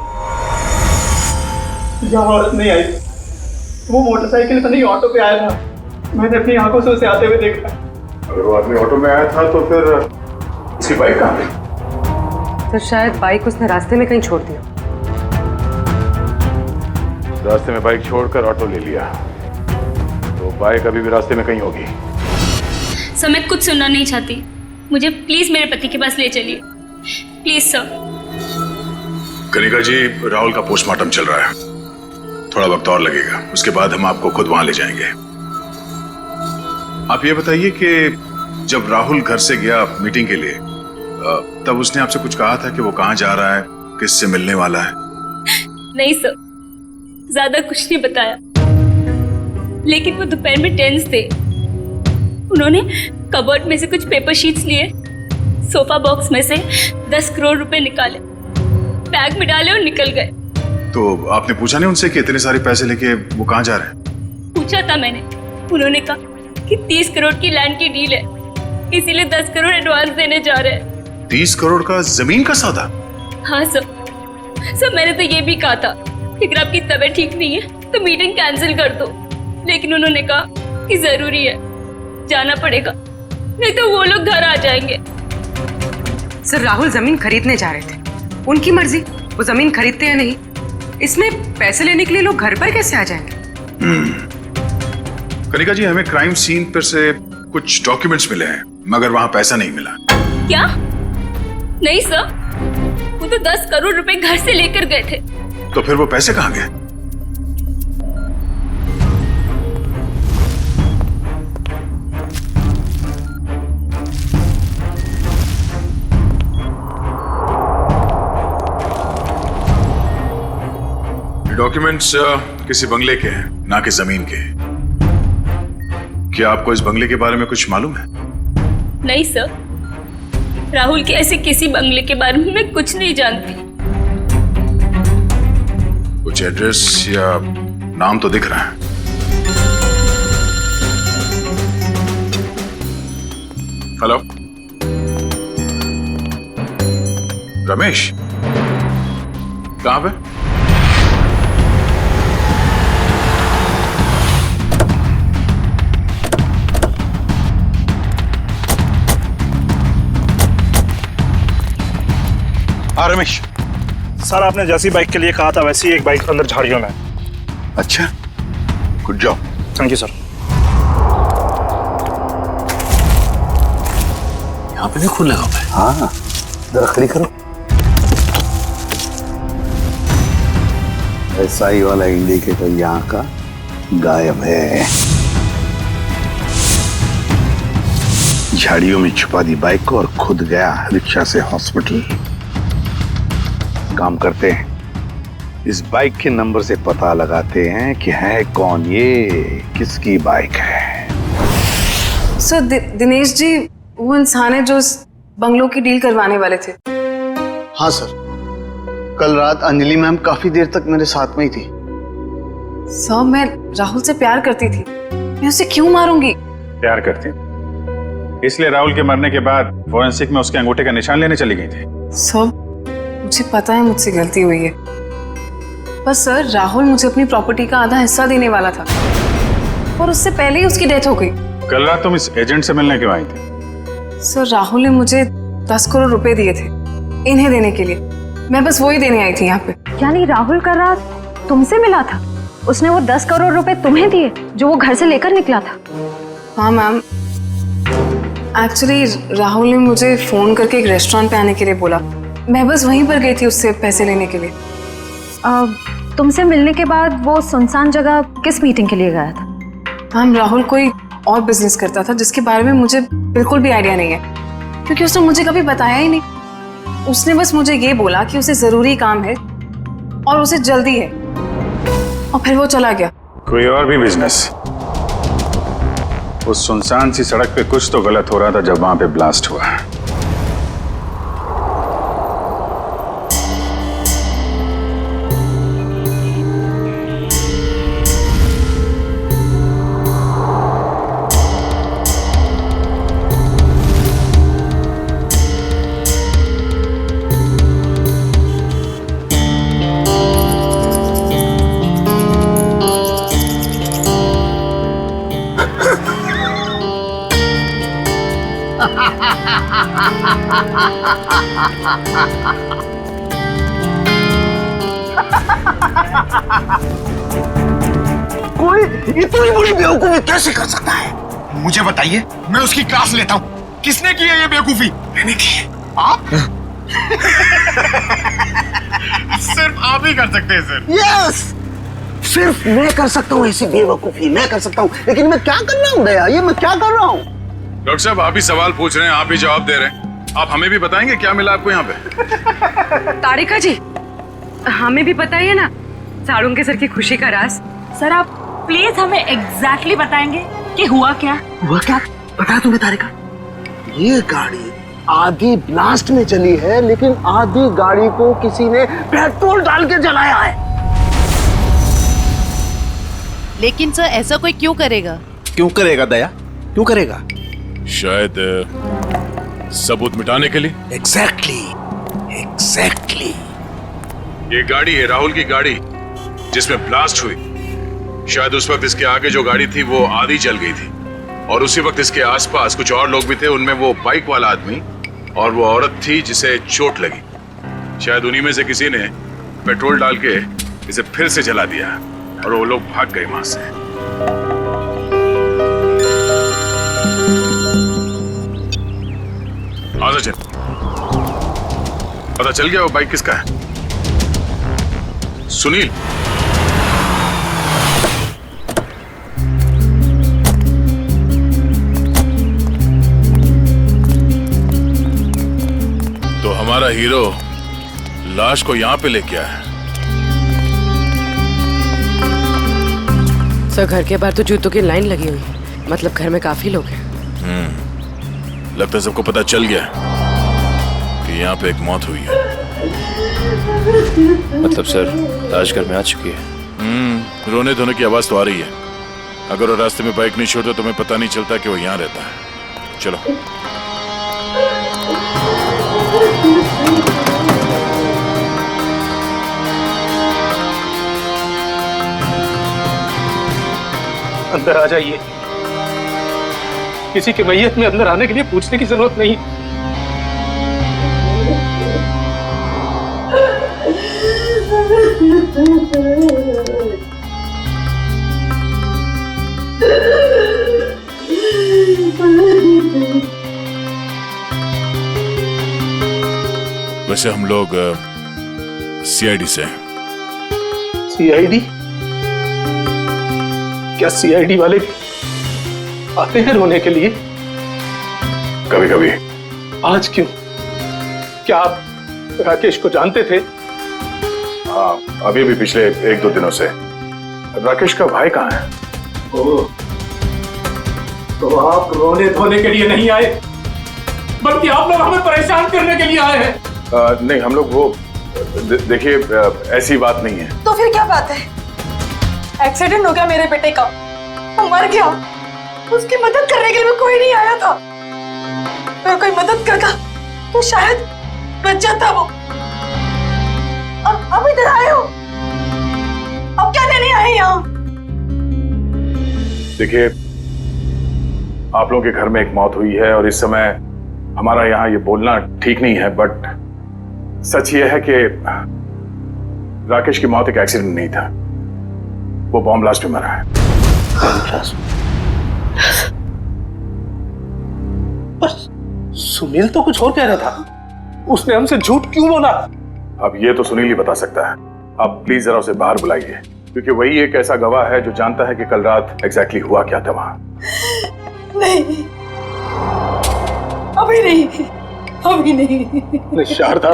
जहाँ औरत नहीं आई, वो मोटरसाइकिल से नहीं ऑटो पे आया था। मैंने अपनी आंखों से उसे आते हुए देखा। अगर वो आदमी ऑटो में आया था तो फिर उसकी बाइक कहाँ गई? सर शायद बाइक उसने रास्ते में कहीं छोड़ दिया। रास्ते में बाइक छोड़कर ऑटो ले लिया, तो बाइक अभी भी रास्ते में कहीं होगी। सर मैं कुछ सुनना नहीं चाहती, मुझे प्लीज मेरे पति के पास ले चलिए, प्लीज सर। कनिका जी, राहुल का पोस्टमार्टम चल रहा है, थोड़ा वक्त और लगेगा, उसके बाद हम आपको खुद वहां ले जाएंगे। आप ये बताइए कि जब राहुल घर से गया मीटिंग के लिए, तब उसने आपसे कुछ कहा था कि वो कहाँ जा रहा है, किससे मिलने वाला है? नहीं सर, ज्यादा कुछ नहीं बताया, लेकिन वो दोपहर में टेंस थे। उन्होंने कबर्ड में से कुछ पेपर शीट्स लिए, सोफा बॉक्स में से 10 करोड़ रुपए निकाले, बैग में डाले और निकल गए। तो आपने पूछा नहीं उनसे कि इतने सारे पैसे लेके वो कहाँ जा रहे हैं? पूछा था मैंने, उन्होंने कहा कि 30 करोड़ की लैंड की डील है, इसीलिए 10 करोड़ एडवांस देने जा रहे हैं। 30 करोड़ का जमीन का सौदा? हाँ सर, मैंने तो ये भी कहा था कि अगर आपकी तबीयत ठीक नहीं है तो मीटिंग कैंसिल कर दो, लेकिन उन्होंने कहा कि जरूरी है, जाना पड़ेगा, नहीं तो वो लोग घर आ जाएंगे। सर राहुल जमीन खरीदने जा रहे थे, उनकी मर्जी, वो जमीन खरीदते हैं नहीं, इसमें पैसे लेने के लिए लोग घर पर कैसे आ जाएंगे? कनिका जी, हमें क्राइम सीन पर से कुछ डॉक्यूमेंट्स मिले हैं, मगर वहां पैसा नहीं मिला। क्या? नहीं सर, वो तो 10 करोड़ रुपए घर से लेकर गए थे। तो फिर वो पैसे कहाँ गए? डॉक्यूमेंट्स किसी बंगले के हैं, ना कि जमीन के। क्या आपको इस बंगले के बारे में कुछ मालूम है? नहीं सर, राहुल के ऐसे किसी बंगले के बारे में मैं कुछ नहीं जानती। कुछ एड्रेस या नाम तो दिख रहा है। हेलो, रमेश, कहां पे? हाँ रमेश सर, आपने जैसी बाइक के लिए कहा था वैसी एक बाइक अंदर झाड़ियों में। अच्छा, good job. Thank you sir. यहाँ पे भी खून लगा हुआ है। हाँ, जरा खड़ी करो। ऐसा ही वाला इंडिकेटर यहाँ का गायब है। झाड़ियों में छुपा दी बाइक को और खुद गया रिक्शा से हॉस्पिटल। काम करते हैं, इस बाइक के नंबर से पता लगाते हैं कि है कौन ये, किसकी बाइक है। सर दिनेश जी वो इंसान है जो बंगलों की डील करवाने वाले थे। हाँ सर, कल रात अंजलि मैम काफी देर तक मेरे साथ में ही थी। सर मैं राहुल से प्यार करती थी, मैं उसे क्यों मारूंगी? प्यार करती? इसलिए राहुल के मरने के बाद फोरेंसिक में उसके अंगूठे का निशान लेने चली गई थी। सर मुझे पता है मुझसे गलती हुई है, पर सर राहुल मुझे अपनी प्रॉपर्टी का आधा हिस्सा देने वाला था और उससे पहले ही उसकी डेथ हो गई। कल रात तुम इस एजेंट से मिलने क्यों आई थी? सर राहुल ने मुझे 10 करोड़ रुपए दिए थे इन्हें देने के लिए, मैं बस वही देने आई थी यहाँ पे। यानी राहुल कल रात तुमसे मिला था? उसने वो 10 करोड़ रुपए तुम्हें दिए जो वो घर से लेकर निकला था? हाँ मैम, एक्चुअली राहुल ने मुझे फोन करके एक रेस्टोरेंट पे आने के लिए बोला, मैं बस वहीं पर गई थी उससे पैसे लेने के लिए। तुमसे मिलने के बाद वो सुनसान जगह किस मीटिंग के लिए गया था? मैम राहुल कोई और बिजनेस करता था जिसके बारे में मुझे बिल्कुल भी आइडिया नहीं है, क्योंकि उसने मुझे कभी बताया ही नहीं। उसने बस मुझे ये बोला कि उसे जरूरी काम है और उसे जल्दी है, और फिर वो चला गया। कोई और भी बिजनेस? उस सुनसान सी सड़क पे कुछ तो गलत हो रहा था जब वहां पे ब्लास्ट हुआ। कोई इतनी बड़ी बेवकूफी कैसे कर सकता है? मुझे बताइए, मैं उसकी क्लास लेता हूँ। किसने की है ये बेवकूफी? मैंने की है। आप? सिर्फ आप ही कर सकते हैं सर। यस, सिर्फ मैं कर सकता हूँ ऐसी बेवकूफी, मैं कर सकता हूँ। लेकिन मैं क्या कर रहा हूँ दया, ये मैं क्या कर रहा हूँ? डॉक्टर साहब, आप ही सवाल पूछ रहे हैं, आप ही जवाब दे रहे हैं। आप हमें भी बताएंगे क्या मिला आपको यहाँ पे? तारिका जी, हमें भी बताइए ना साड़ू के सर की खुशी का राज। सर आप प्लीज हमें एग्जैक्टली बताएंगे कि हुआ क्या? हुआ क्या बताया तुम्हें तारिका? ये गाड़ी आधी ब्लास्ट में चली है, लेकिन आधी गाड़ी को किसी ने पेट्रोल डाल के जलाया है। लेकिन सर ऐसा कोई क्यों करेगा? क्यों करेगा दया, क्यों करेगा? शायद सबूत मिटाने के लिए। एग्जैक्टली। ये गाड़ी है राहुल की गाड़ी जिसमें ब्लास्ट हुई। शायद उस वक्त इसके आगे जो गाड़ी थी वो आधी जल गई थी, और उसी वक्त इसके आसपास कुछ और लोग भी थे, उनमें वो बाइक वाला आदमी और वो औरत थी जिसे चोट लगी। शायद उन्हीं में से किसी ने पेट्रोल डाल के इसे फिर से जला दिया और वो लोग भाग गए वहां से। आजा चल, पता चल गया वो बाइक किसका है? सुनील। तो हमारा हीरो लाश को यहाँ पे लेके आया है। सर घर के बाहर तो जूतों की लाइन लगी हुई है, मतलब घर में काफी लोग हैं। लगता है सबको पता चल गया कि यहाँ पे एक मौत हुई है। मतलब सर लाश घर में आ चुकी है। रोने धोने की आवाज तो आ रही है। अगर वो रास्ते में बाइक नहीं छोड़ता तो हमें पता नहीं चलता कि वो यहाँ रहता है। चलो। अंदर आ जाइए। किसी के मैयत में अंदर आने के लिए पूछने की जरूरत नहीं। वैसे हम लोग सीआईडी से हैं। सीआईडी? क्या सीआईडी वाले आते हैं रोने के लिए? कभी कभी। आज क्यों? क्या आप राकेश को जानते थे? हाँ, अभी भी पिछले 1-2 दिनों से। राकेश का भाई कहाँ है? ओह, तो आप रोने धोने के लिए नहीं आए, बल्कि आप लोग हमें परेशान करने के लिए आए हैं। नहीं, हम लोग वो देखिए ऐसी बात नहीं है। तो फिर क्या बात है? एक्सीडेंट हो गया मेरे बेटे का, वो मर गया, उसकी मदद करने के लिए कोई नहीं आया था। अगर कोई मदद करता तो शायद बच जाता वो। अब इधर आए हो, अब क्या लेने आए यहाँ? देखिए, आप लोगों के घर में एक मौत हुई है और इस समय हमारा यहाँ ये बोलना ठीक नहीं है, बट सच ये है कि राकेश की मौत एक एक्सीडेंट नहीं था, वो बॉम्ब ब्लास्ट में मरा है। सुनील तो कुछ और कह रहा था, उसने हमसे झूठ क्यों बोला? अब ये तो सुनील ही बता सकता है। आप प्लीज जरा उसे बाहर बुलाइए, क्योंकि वही एक ऐसा गवाह है जो जानता है कि कल रात एग्जैक्टली हुआ क्या था वहां। नहीं, अभी नहीं। शारदा,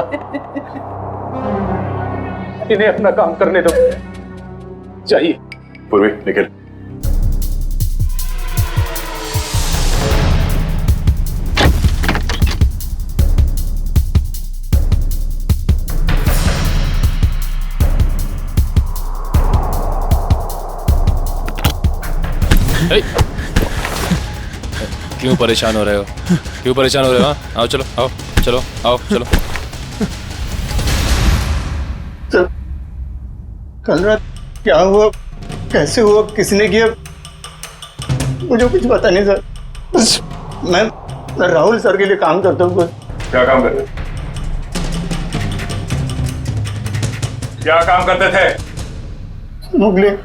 इन्हें अपना काम करने दो। जाइए। पूर्वी, निकल। क्यों परेशान हो रहे हो? क्यों परेशान हो रहे हो? आओ चलो, आओ चलो, आओ चलो। तो कल रात क्या हुआ, कैसे हुआ, किसने किया, मुझे कुछ पता नहीं सर। बस मैं राहुल सर के लिए काम करता हूँ। क्या काम करते? क्या काम करते थे? स्मगलिंग।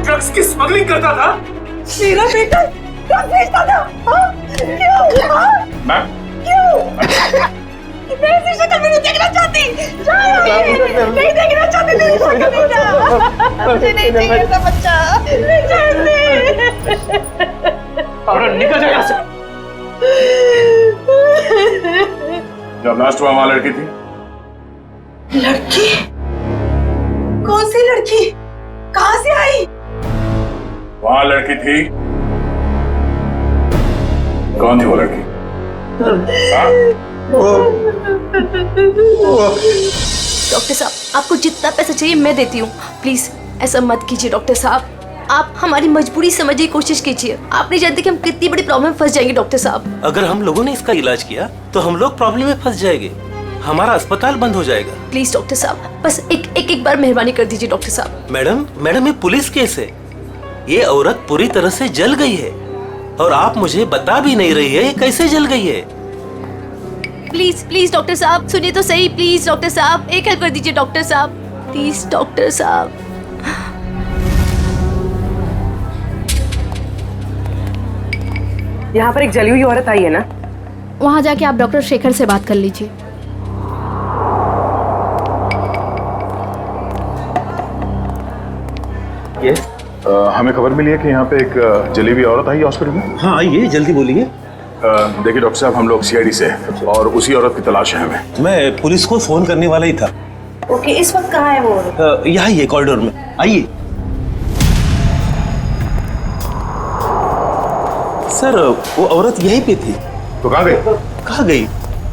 ड्रग्स की स्मगलिंग करता था? मेरा बेटा ड्रग्स बेचता था? क्यों? मैम, क्यों? मैं ऐसी शक्ल में नहीं देखना चाहती। नहीं देखना चाहती तेरी शक्ल बेटा। मुझे नहीं चाहिए ऐसा बच्चा। नहीं चाहती। और निकल जा यहाँ से। जब लास्ट हुआ वहां लड़की थी? लड़की? कौन सी लड़की? कहाँ से आई? वहां लड़की थी। कौन थी वो लड़की? डॉक्टर साहब, आपको जितना पैसा चाहिए मैं देती हूँ। प्लीज ऐसा मत कीजिए डॉक्टर साहब, आप हमारी मजबूरी समझने की कोशिश कीजिए। आप नहीं जानते कि हम कितनी बड़ी प्रॉब्लम में फंस जाएंगे डॉक्टर साहब। अगर हम लोगों ने इसका इलाज किया तो हम लोग प्रॉब्लम में फंस जाएंगे, हमारा अस्पताल बंद हो जाएगा। प्लीज डॉक्टर साहब, बस एक बार मेहरबानी कर दीजिए डॉक्टर साहब। मैडम ये पुलिस केस है। ये औरत पूरी तरह से जल गई है और आप मुझे बता भी नहीं रही है ये कैसे जल गई है। प्लीज डॉक्टर साहब सुनिए तो सही। प्लीज डॉक्टर साहब, एक हेल्प कर दीजिए डॉक्टर साहब, प्लीज डॉक्टर साहब। यहाँ पर एक जली हुई औरत आई है ना? वहाँ जाके आप डॉक्टर शेखर से बात कर लीजिए। हमें खबर मिली है कि यहाँ पे एक जली हुई औरत आई हॉस्पिटल में। हाँ आइए, जल्दी बोलिए। देखिए डॉक्टर साहब, हम लोग सीआईडी से और उसी औरत की तलाश है हमें। मैं पुलिस को फोन करने वाला ही था। ओके, इस वक्त कहाँ है वो? यहाँ ही है कॉरिडोर में, आइए। सर वो औरत यहीं पे थी। तो कहाँ गई? कहाँ गई?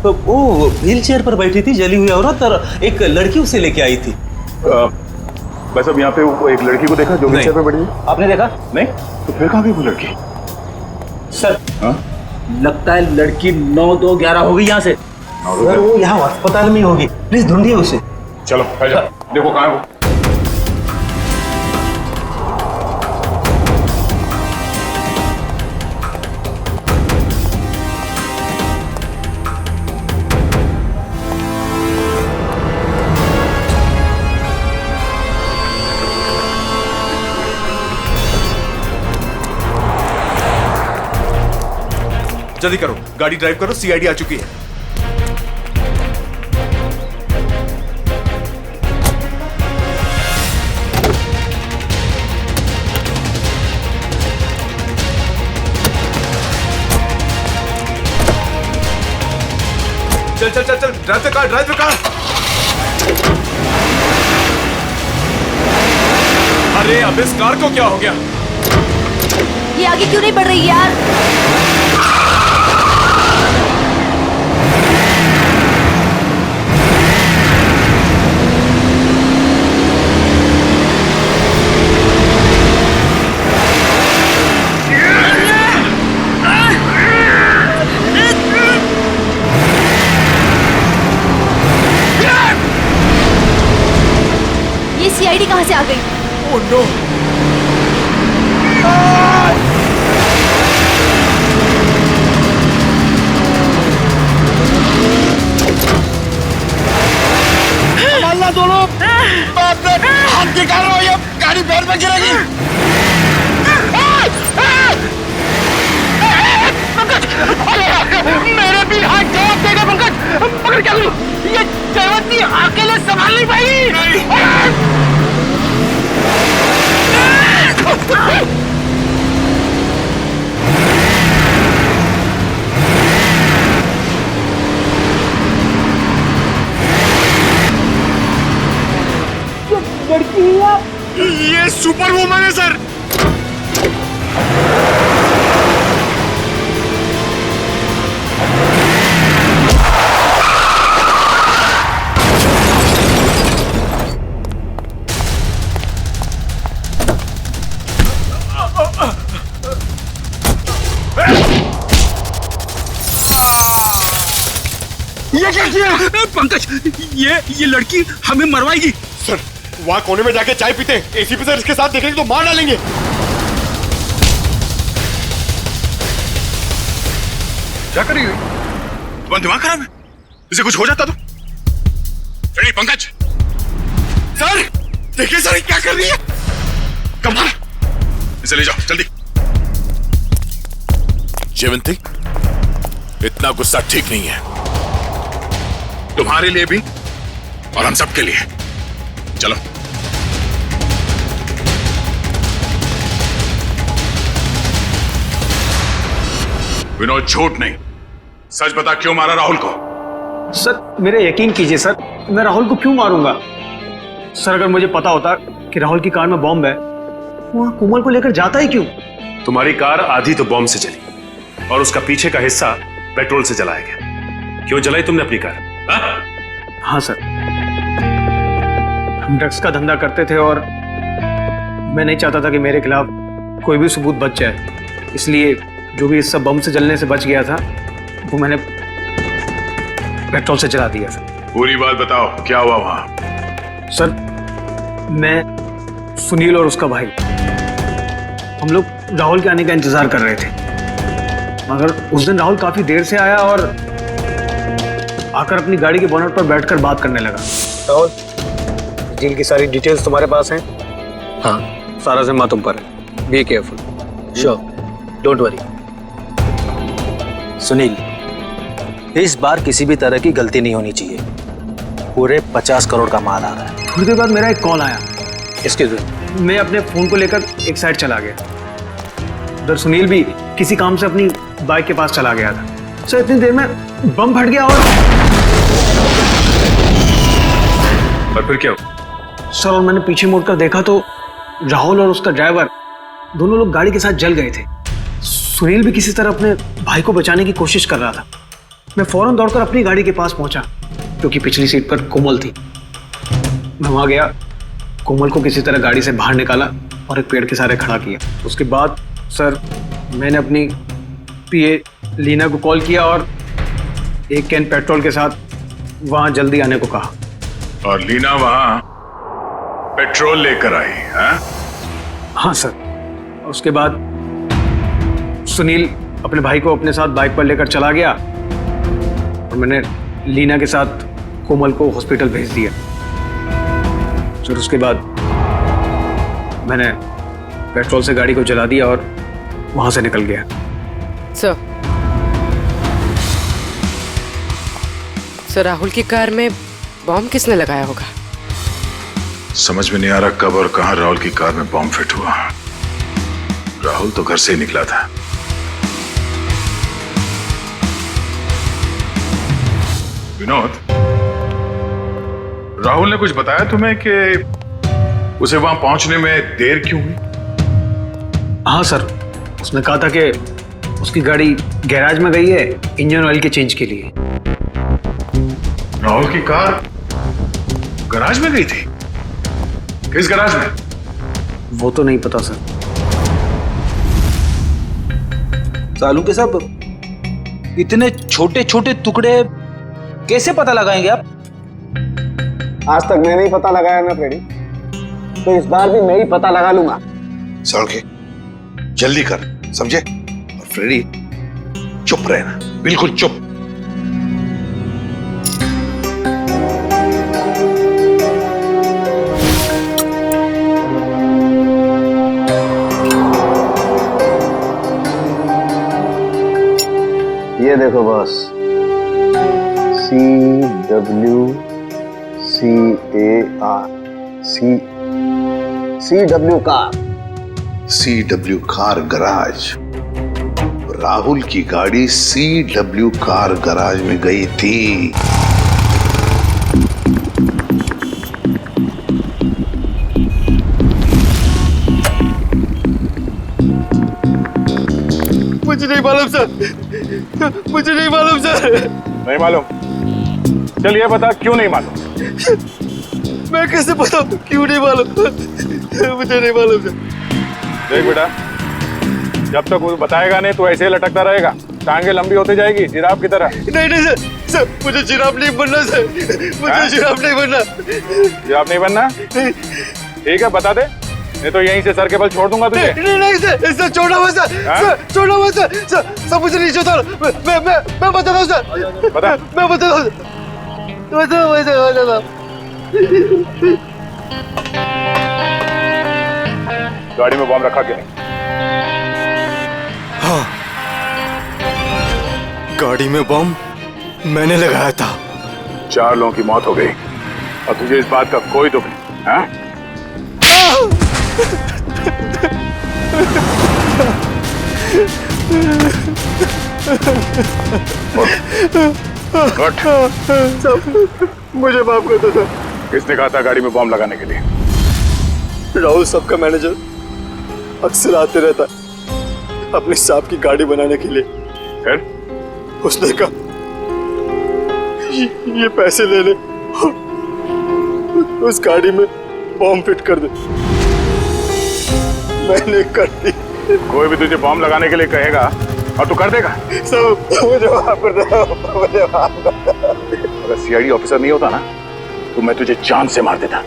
वो व्हील चेयर पर बैठी थी, जली हुई औरत, और एक लड़की उसे लेके आई थी। बस अब यहाँ पे वो एक लड़की को देखा जो व्हील चेयर पर बैठी थी? आपने देखा? नहीं। तो फिर कहाँ गई वो लड़की? सर लगता है लड़की 9-2-11 होगी यहाँ से। सर वो यहाँ अस्पताल में होगी, प्लीज ढूंढिए उसे। चलो देखो कहाँ है वो। जल्दी करो, गाड़ी ड्राइव करो, सीआईडी आ चुकी है। चल चल चल चल, drive the car, drive the car. अरे अब इस कार को क्या हो गया? ये आगे क्यों नहीं बढ़ रही यार? ये सीआईडी कहाँ से आ गई? Oh no! संभालना दोनों, हाथ निकालो, ये गाड़ी पैर में गिरेगी। पंकज, मेरे भी हाथ जवाब देगा पंकज। पकड़ क्या करूं? ये जयवंती अकेले संभाल नहीं पाएगी। लड़की ये सुपर वुमन है सर। ये क्या किया? पंकज, ये लड़की हमें मरवाएगी। सर वहाँ कोने में जाके चाय पीते हैं, एसीपी सर इसके साथ देखेंगे तो मार डालेंगे। क्या करी हुई? तुम्हारा दिमाग खराब है? इसे कुछ हो जाता तो? रेडी पंकज? सर देखिए सर क्या कर रही है। कमाल, इसे ले जाओ जल्दी। जयवंती इतना गुस्सा ठीक नहीं है। तुम्हारे लिए भी और हम सबके लिए। चलो। विनोद झूठ नहीं, सच बता क्यों मारा राहुल को? सर मेरे यकीन कीजिए सर, मैं राहुल को क्यों मारूंगा? सर अगर मुझे पता होता कि राहुल की कार में बॉम्ब है, वहां कोमल को लेकर जाता ही क्यों? तुम्हारी कार आधी तो बॉम्ब से जली और उसका पीछे का हिस्सा पेट्रोल से जलाया गया। क्यों जलाई तुमने अपनी कार? हाँ सर, हम ड्रग्स का धंधा करते थे और मैं नहीं चाहता था कि मेरे खिलाफ कोई भी सबूत बच जाए, इसलिए जो भी हिस्सा बम से जलने से बच गया था वो मैंने पेट्रोल से जला दिया था। पूरी बात बताओ, क्या हुआ वहां? सर मैं, सुनील और उसका भाई, हम लोग राहुल के आने का इंतजार कर रहे थे, मगर उस दिन राहुल काफी देर से आया और आकर अपनी गाड़ी के बोनट पर बैठकर बात करने लगा। राहुल, डील की सारी डिटेल्स तुम्हारे पास हैं? हाँ, सारा जिम्मा तुम पर है। Be careful. Sure, don't worry. Sunil, इस बार किसी भी तरह की गलती नहीं होनी चाहिए। पूरे 50 करोड़ का माल आ रहा है। थोड़ी देर बाद मेरा एक कॉल आया। इसके मैं अपने फोन को लेकर एक साइड चला गया। उधर सुनील भी किसी काम से अपनी बाइक के पास चला गया था। सर इतनी देर में बम फट गया और और फिर क्या हुआ? सर, और मैंने पीछे मुड़कर देखा तो राहुल और उसका ड्राइवर दोनों लोग गाड़ी के साथ जल गए थे। सुनील भी किसी तरह अपने भाई को बचाने की कोशिश कर रहा था। मैं फौरन दौड़कर अपनी गाड़ी के पास पहुंचा, क्योंकि पिछली सीट पर कोमल थी। मैं वहां गया, कोमल को किसी तरह गाड़ी से बाहर निकाला और एक पेड़ के सहारे खड़ा किया। उसके बाद सर, मैंने अपनी पीए लीना को कॉल किया और 1 कैन पेट्रोल के साथ वहां जल्दी आने को कहा। और लीना वहां पेट्रोल लेकर आई? हाँ सर। उसके बाद सुनील अपने भाई को अपने साथ बाइक पर लेकर चला गया और मैंने लीना के साथ कोमल को हॉस्पिटल भेज दिया। सर, उसके बाद मैंने पेट्रोल से गाड़ी को जला दिया और वहां से निकल गया। सर, राहुल की कार में बॉम्ब किसने लगाया होगा? समझ में नहीं आ रहा कब और कहां राहुल की कार में बॉम्ब फिट हुआ। राहुल तो घर से ही निकला था। विनोद, राहुल ने कुछ बताया तुम्हें कि उसे वहां पहुंचने में देर क्यों हुई? हाँ सर, उसने कहा था कि उसकी गाड़ी गैराज में गई है इंजन ऑयल के चेंज के लिए। राहुल की कार गैराज में गई थी? किस गैराज में? वो तो नहीं पता सर। सालू के साहब, इतने छोटे छोटे टुकड़े कैसे पता लगाएंगे आप? आज तक मैंने ही पता लगाया ना फ्रेडी, तो इस बार भी मैं ही पता लगा लूंगा। सड़के जल्दी कर, समझे? और फ्रेडी, चुप रहना, बिल्कुल चुप। ये देखो boss, CWCAR car. CW car garage. Rahul की गाड़ी CW कार गराज में गई थी। मुझे नहीं मालूम सर, मुझे नहीं मालूम सर। नहीं मालूम? चल ये बता, क्यों नहीं मालूम? मैं कैसे बताऊं क्यों नहीं मालूम? मुझे नहीं मालूम सर। देख बेटा, जब तक वो बताएगा नहीं तो ऐसे ही लटकता रहेगा, टांगे लंबी होती जाएगी जिराफ की तरह। नहीं नहीं सर, सर मुझे जिराफ नहीं बनना सर, मुझे जिराफ नहीं बनना। जिराफ नहीं बनना? ठीक है, बता दे, नहीं तो यहीं से सर के बल छोड़ दूंगा तुझे। नहीं नहीं सर, सर छोड़ना मत सर, सर छोड़ना मत सर, सर मुझे नहीं छोड़ता। मैं बताता हूँ सर, बता। मैं बताता हूँ, गाड़ी में बॉम्ब रखा क्या? हाँ, गाड़ी में बॉम्ब मैंने लगाया था। 4 लोगों की मौत हो गई और तुझे इस बात का कोई दुख नहीं, हाँ? मुझे माफ कर दो सर। किसने कहा था गाड़ी में बॉम्ब लगाने के लिए? राहुल साहब का मैनेजर अक्सर आते रहता है अपनी साहब की गाड़ी बनाने के लिए। फिर उसने कहा ये पैसे ले ले, उस गाड़ी में बॉम्ब फिट कर दे। मैंने कर दी। कोई भी तुझे बॉम्ब लगाने के लिए कहेगा और तू कर देगा? सब मुझे माफ कर दो, मुझे माफ कर दो। अगर सीआईडी ऑफिसर नहीं होता ना तो मैं तुझे जान से मार देता।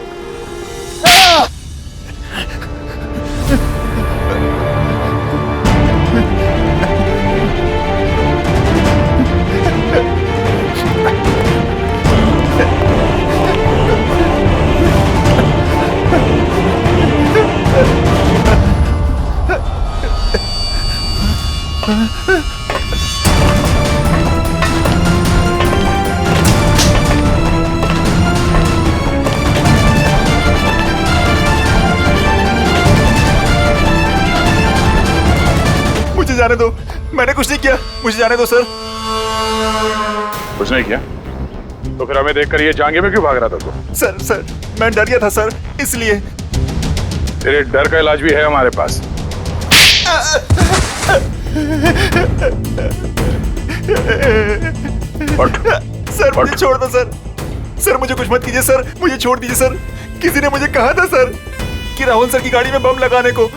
मुझे जाने दो, मैंने कुछ नहीं किया, मुझे जाने दो सर। कुछ नहीं किया? तो फिर हमें देखकर ये जांघे में क्यों भाग रहा था तू? सर मैं डर गया था सर, इसलिए। तेरे डर का इलाज भी है हमारे पास। सर मुझे छोड़ दो सर। सर मुझे कुछ मत कीजिए सर, मुझे छोड़ दीजिए सर। किसी ने मुझे कहा था सर कि राहुल सर की गाड़ी में बम लगाने को।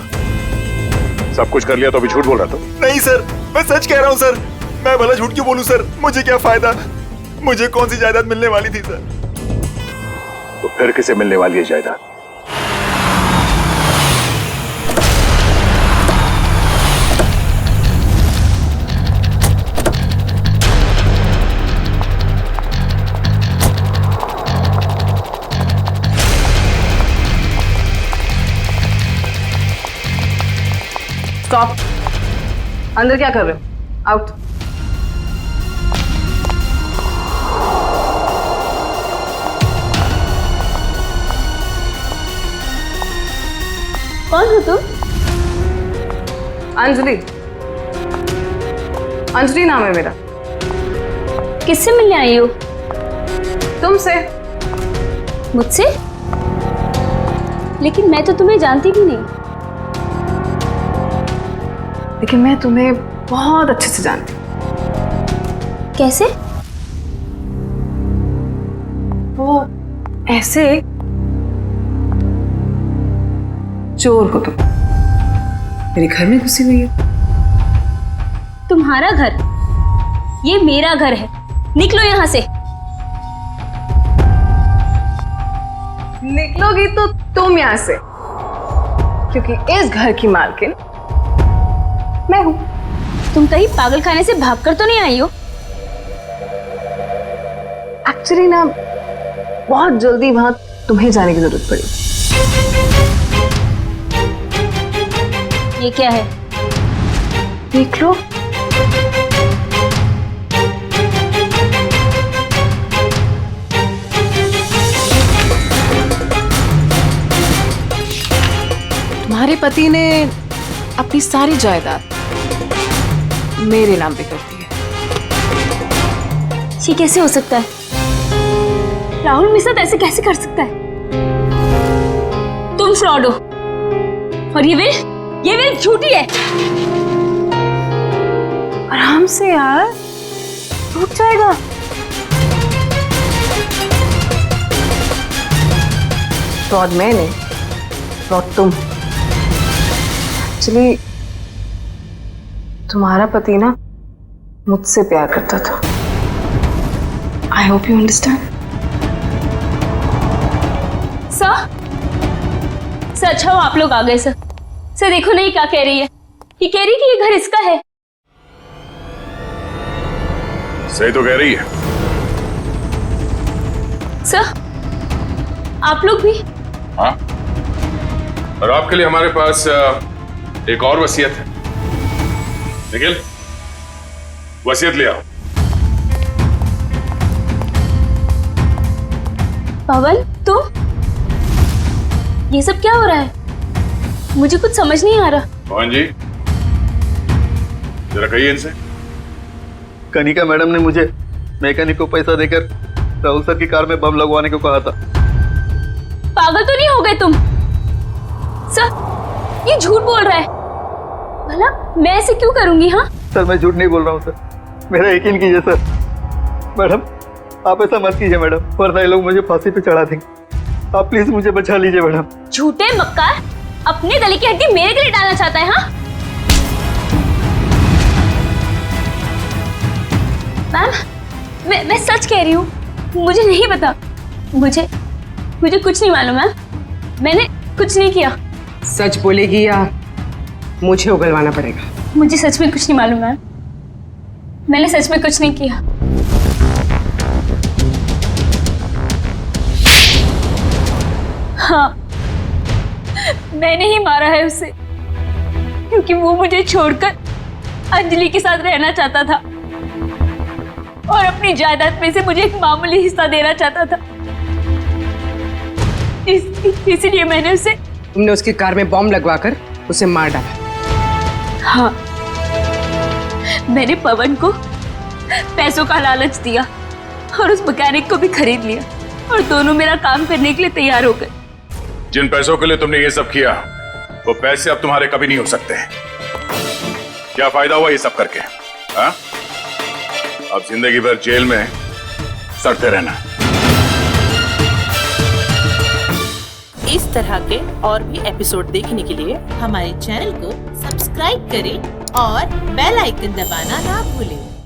सब कुछ कर लिया तो अभी झूठ बोल रहा था? नहीं सर, मैं सच कह रहा हूँ सर। मैं भला झूठ क्यों बोलूं सर, मुझे क्या फायदा। मुझे कौन सी जायदाद मिलने वाली थी सर। तो फिर किसे मिलने वाली है जायदाद? स्टॉप। अंदर क्या कर रहे हो? आउट। कौन हो तुम? अंजलि। अंजलि नाम है मेरा। किससे मिलने आई हो? तुमसे। मुझसे? लेकिन मैं तो तुम्हें जानती भी नहीं। लेकिन मैं तुम्हें बहुत अच्छे से जानती हूँ। कैसे? वो ऐसे चोर हो तुम, मेरे घर में घुसी हुई हो। तुम्हारा घर? ये मेरा घर है, निकलो यहाँ से। निकलोगी तो तुम यहाँ से, क्योंकि इस घर की मालकिन मैं हूं। तुम कहीं पागल खाने से भागकर तो नहीं आई हो? एक्चुअली ना बहुत जल्दी वहां तुम्हें जाने की जरूरत पड़ी। ये क्या है? देख लो। तुम्हारे पति ने अपनी सारी जायदाद मेरे नाम पे कर दी है। ये कैसे हो सकता है? राहुल मेरे साथ ऐसे कैसे कर सकता है? तुम फ्रॉड हो और ये विल झूठी है। आराम से यार, रुक जाएगा। फ्रॉड मैं नहीं, फ्रॉड तुम। एक्चुअली तुम्हारा पति ना मुझसे प्यार करता था। I hope you understand. Sir अच्छा हो आप लोग आ गए। सर देखो नहीं क्या कह रही है। ये कह रही कि ये घर इसका है। सही तो कह रही है। सर आप लोग भी? हाँ, और आपके लिए हमारे पास एक और वसीयत है। निखिल, वसीयत ले आओ। पवन तुम? ये सब क्या हो रहा है? मुझे कुछ समझ नहीं आ रहा। पवन जी, जरा कहिए इनसे। कनिका मैडम ने मुझे मैकेनिक को पैसा देकर राहुल सर की कार में बम लगवाने को कहा था। पागल तो नहीं हो गए तुम? सर ये झूठ बोल रहा है। भला मैं ऐसे क्यों करूंगी? हाँ सर मैं झूठ नहीं बोल रहा हूँ सर, मेरा यकीन कीजिए सर। मैडम आप ऐसा मत कीजिए मैडम, वरना ये लोग मुझे फांसी पे चढ़ा देंगे। आप प्लीज मुझे बचा लीजिए मैडम। झूठे मक्कार, अपने गले की हड्डी मेरे गले डालना चाहता है? हाँ मैम, मैं सच कह रही हूँ, मुझे नहीं पता। मुझे कुछ नहीं मालूम मैम, मैंने कुछ नहीं किया। सच बोलेगी या मुझे उगलवाना पड़ेगा? मुझे सच में कुछ नहीं मालूम मैम, मैंने सच में कुछ नहीं किया। हाँ मैंने ही मारा है उसे, क्योंकि वो मुझे छोड़कर अंजलि के साथ रहना चाहता था और अपनी जायदाद में से मुझे एक मामूली हिस्सा देना चाहता था। इसीलिए मैंने उसे। तुमने उसकी कार में बॉम्ब लगवाकर उसे मार डाला? हाँ, मैंने पवन को पैसों का लालच दिया और उस मैकेनिक को भी खरीद लिया और दोनों मेरा काम करने के लिए तैयार हो गए। जिन पैसों के लिए तुमने ये सब किया वो पैसे अब तुम्हारे कभी नहीं हो सकते। क्या फायदा हुआ ये सब करके? हाँ? अब जिंदगी भर जेल में सड़ते रहना। इस तरह के और भी एपिसोड देखने के लिए हमारे चैनल को सब्सक्राइब करें और बेल आइकन दबाना ना भूलें।